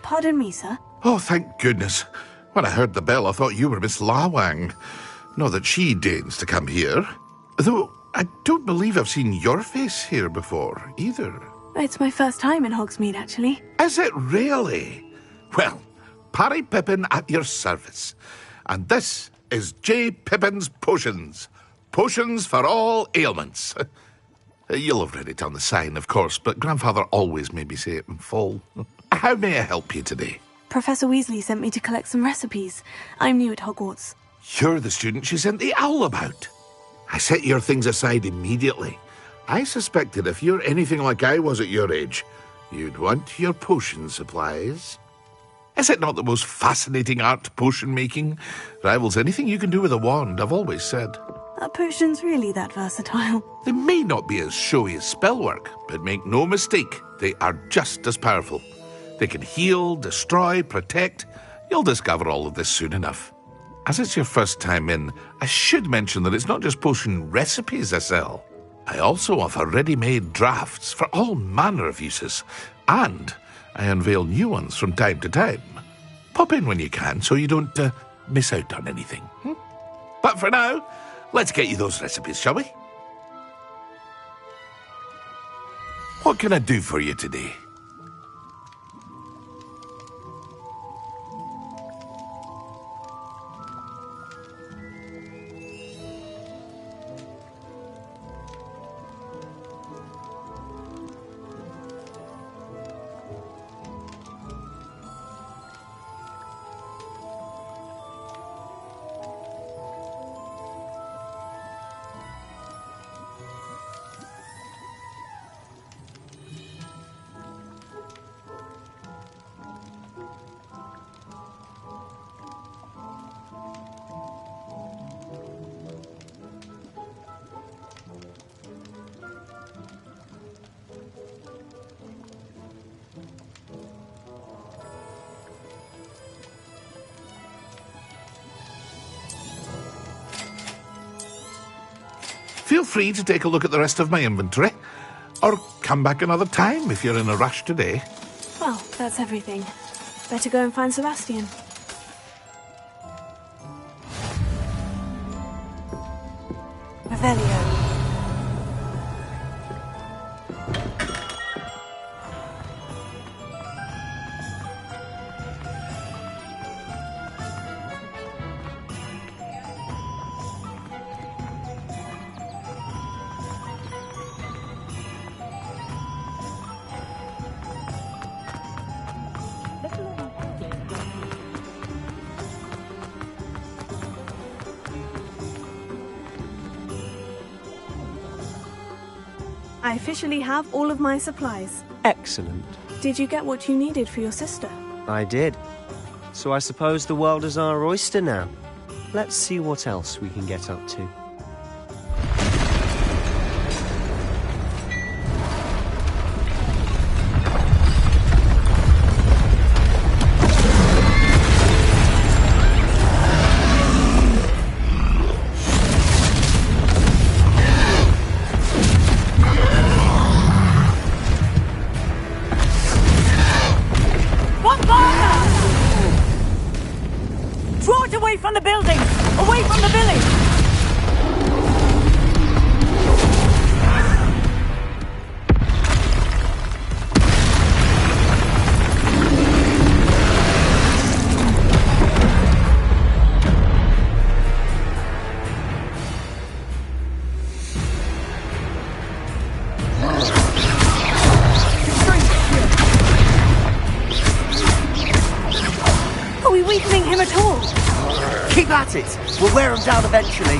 Pardon me, sir. Oh, thank goodness. When I heard the bell, I thought you were Miss Lawang. Not that she deigns to come here. Though I don't believe I've seen your face here before, either. It's my first time in Hogsmeade, actually. Is it really? Well, Parry Pippin at your service. And this is J. Pippin's Potions. Potions for all ailments. You'll have read it on the sign, of course, but Grandfather always made me say it in full. How may I help you today? Professor Weasley sent me to collect some recipes. I'm new at Hogwarts. You're the student she sent the owl about. I set your things aside immediately. I suspected if you're anything like I was at your age, you'd want your potion supplies. Is it not the most fascinating art, potion making? Rivals anything you can do with a wand, I've always said. Are potions really that versatile? They may not be as showy as spellwork, but make no mistake, they are just as powerful. They can heal, destroy, protect. You'll discover all of this soon enough. As it's your first time in, I should mention that it's not just potion recipes I sell. I also offer ready-made drafts for all manner of uses, and I unveil new ones from time to time. Pop in when you can so you don't miss out on anything. But for now, let's get you those recipes, shall we? What can I do for you today? Feel free to take a look at the rest of my inventory, or come back another time if you're in a rush today. Well, that's everything. Better go and find Sebastian. Revelio. I officially have all of my supplies. Excellent. Did you get what you needed for your sister? I did. So I suppose the world is our oyster now. Let's see what else we can get up to. From the building! Away from the village! Are we weakening him at all? Keep at it! We'll wear him down eventually.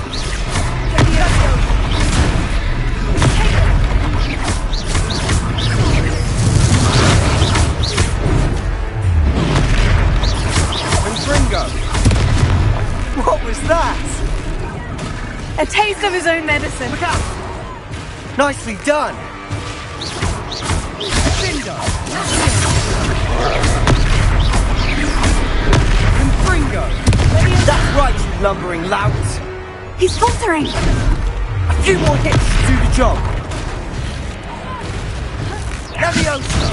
And Gringo! What was that? A taste of his own medicine. Look out! Nicely done! And Gringo! That's right, you lumbering louts! He's faltering! A few more hits to do the job! Leviosa!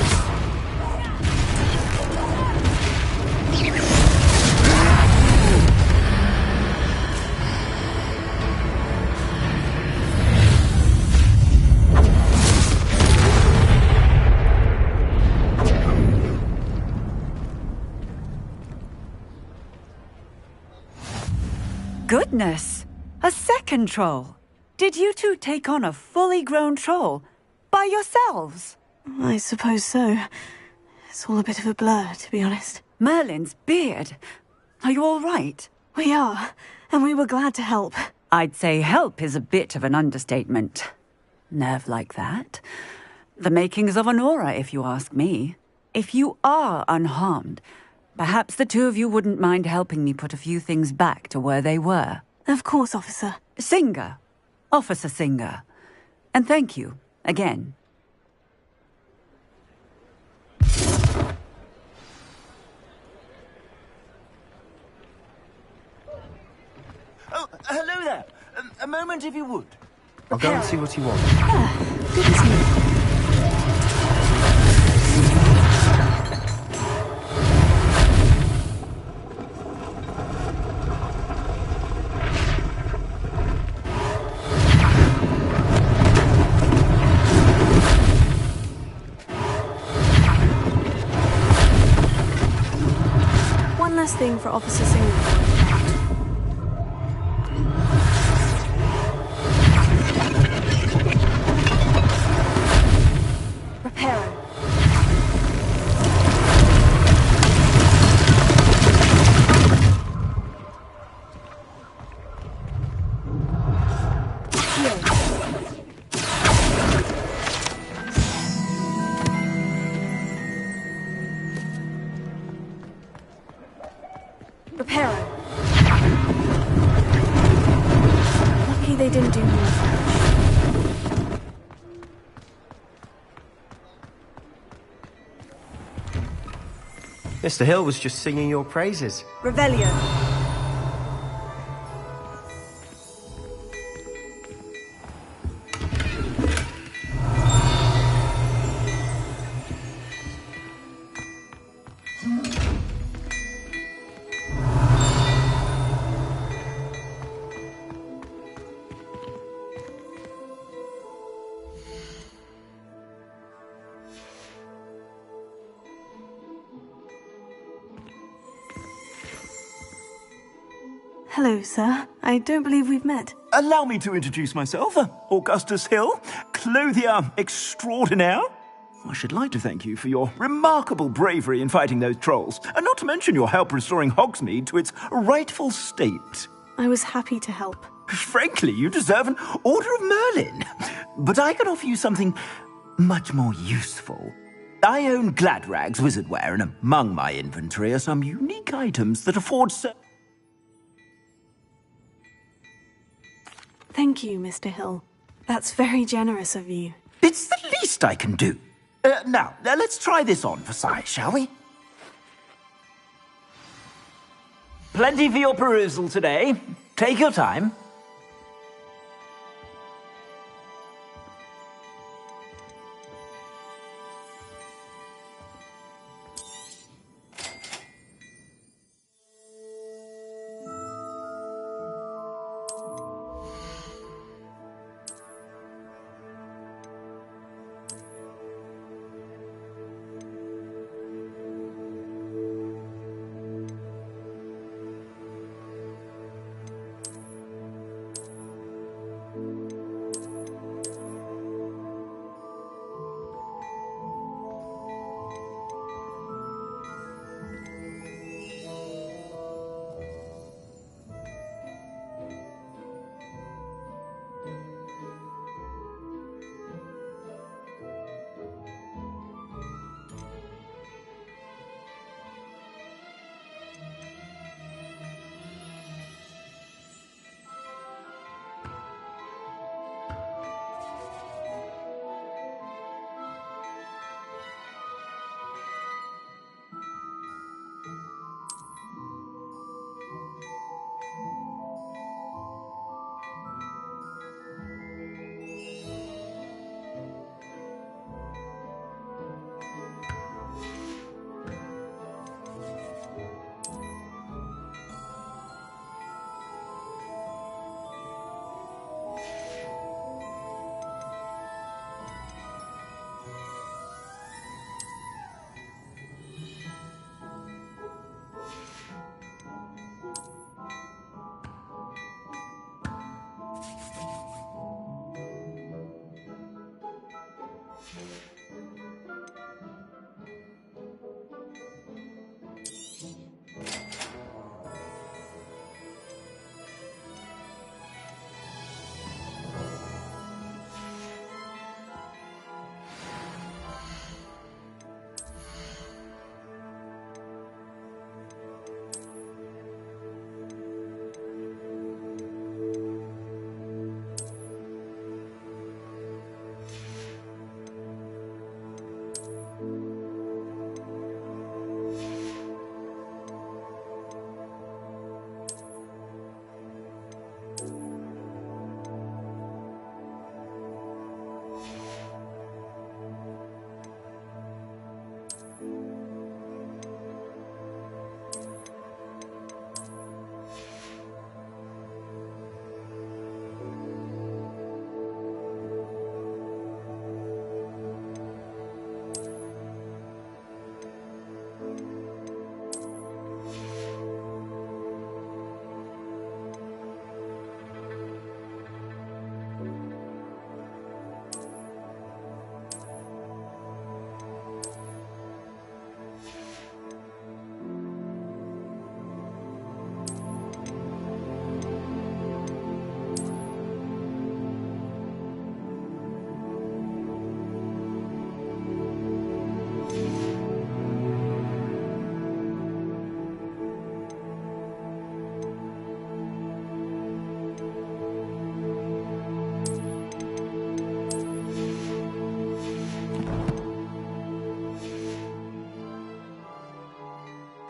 goodness! A second troll! Did you two take on a fully grown troll? By yourselves? I suppose so. It's all a bit of a blur, to be honest. Merlin's beard. Are you all right? We are, and we were glad to help. I'd say help is a bit of an understatement. Nerve like that. The makings of an aura, if you ask me. If you are unharmed, perhaps the two of you wouldn't mind helping me put a few things back to where they were. Of course, officer. Singer. Officer Singer. And thank you, again. Oh, hello there. A moment, if you would. I'll go and see what you want. Good to see you. One last thing for Officer Singer. Lucky they didn't do more. Mr. Hill was just singing your praises. Revelio. Hello, sir. I don't believe we've met. Allow me to introduce myself, Augustus Hill, clothier extraordinaire. I should like to thank you for your remarkable bravery in fighting those trolls, and not to mention your help restoring Hogsmeade to its rightful state. I was happy to help. Frankly, you deserve an Order of Merlin. But I can offer you something much more useful. I own Gladrag's wizardware, and among my inventory are some unique items that afford Thank you, Mr. Hill. That's very generous of you. It's the least I can do. Now, let's try this on for size, shall we? Plenty for your perusal today. Take your time.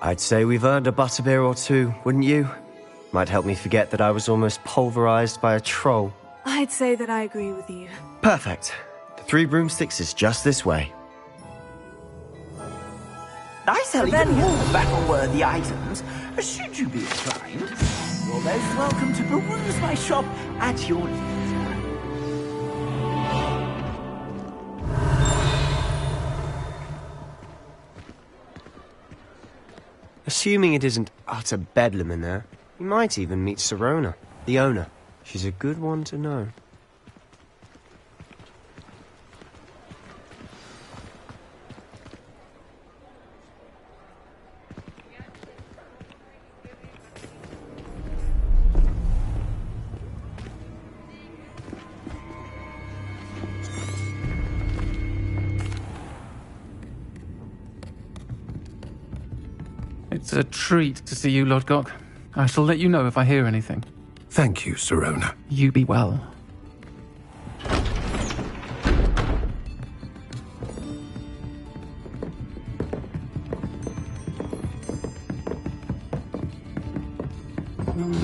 I'd say we've earned a butterbeer or two, wouldn't you? Might help me forget that I was almost pulverized by a troll. I'd say that I agree with you. Perfect. The 3 broomsticks is just this way. I sell even more battle-worthy items. Should you be inclined, you're most welcome to peruse my shop at your leisure. Assuming it isn't utter bedlam in there, you might even meet Sirona, the owner. She's a good one to know. It's a treat to see you, Lodgok. I shall let you know if I hear anything. Thank you, Sirona. You be well.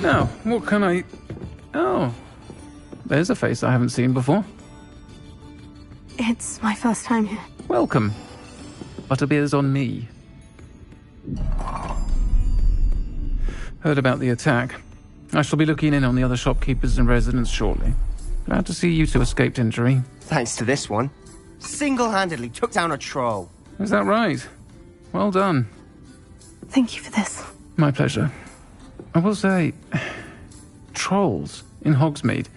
Now, what can I... Oh, there's a face I haven't seen before. It's my first time here. Welcome. Butterbeer's on me. Heard about the attack. I shall be looking in on the other shopkeepers and residents shortly. Glad to see you two escaped injury. Thanks to this one. Single-handedly took down a troll. Is that right? Well done. Thank you for this. My pleasure. I will say, trolls in Hogsmeade.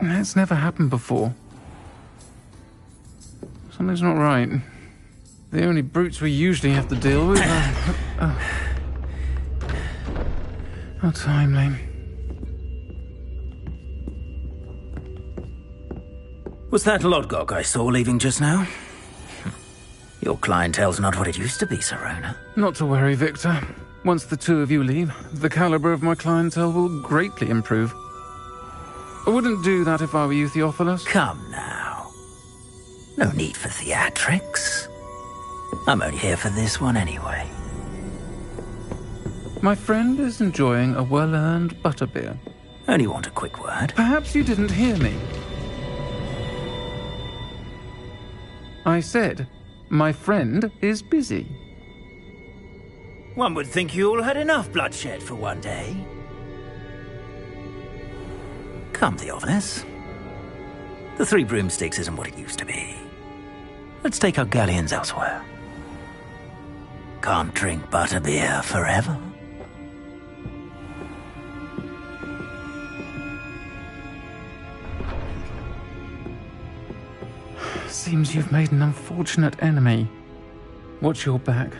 That's never happened before. Something's not right. The only brutes we usually have to deal with are... How timely. Was that Lodgok I saw leaving just now? Your clientele's not what it used to be, Sirona. Not to worry, Victor. Once the 2 of you leave, the caliber of my clientele will greatly improve. I wouldn't do that if I were you, Theophilus. Come now. No need for theatrics. I'm only here for this one anyway. My friend is enjoying a well-earned butterbeer. Only want a quick word. Perhaps you didn't hear me. I said, my friend is busy. One would think you all had enough bloodshed for one day. Come, Theophilus. The 3 broomsticks isn't what it used to be. Let's take our galleons elsewhere. Can't drink butterbeer forever. Seems you've made an unfortunate enemy. Watch your back.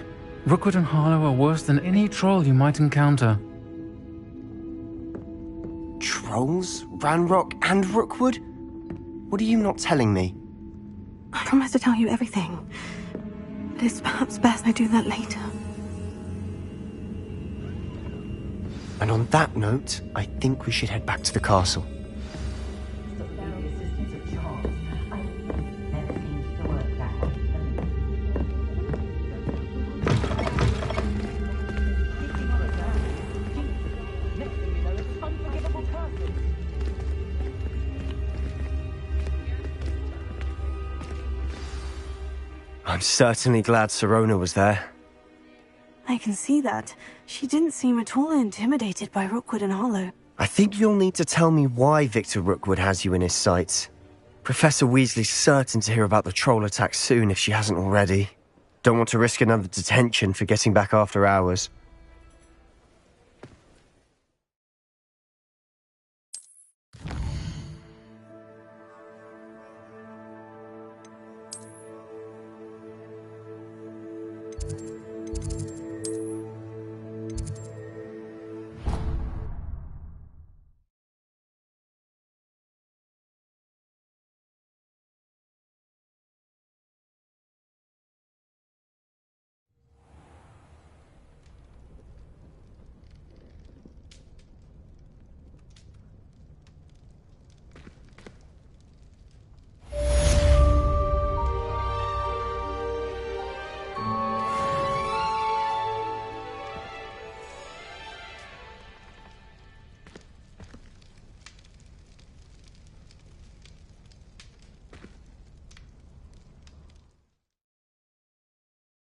Rookwood and Harlow are worse than any troll you might encounter. Trolls? Ranrock and Rookwood? What are you not telling me? I promise to tell you everything. But it's perhaps best I do that later. And on that note, I think we should head back to the castle. I'm certainly glad Sirona was there. I can see that. She didn't seem at all intimidated by Rookwood and Harlow. I think you'll need to tell me why Victor Rookwood has you in his sights. Professor Weasley's certain to hear about the troll attack soon if she hasn't already. Don't want to risk another detention for getting back after hours.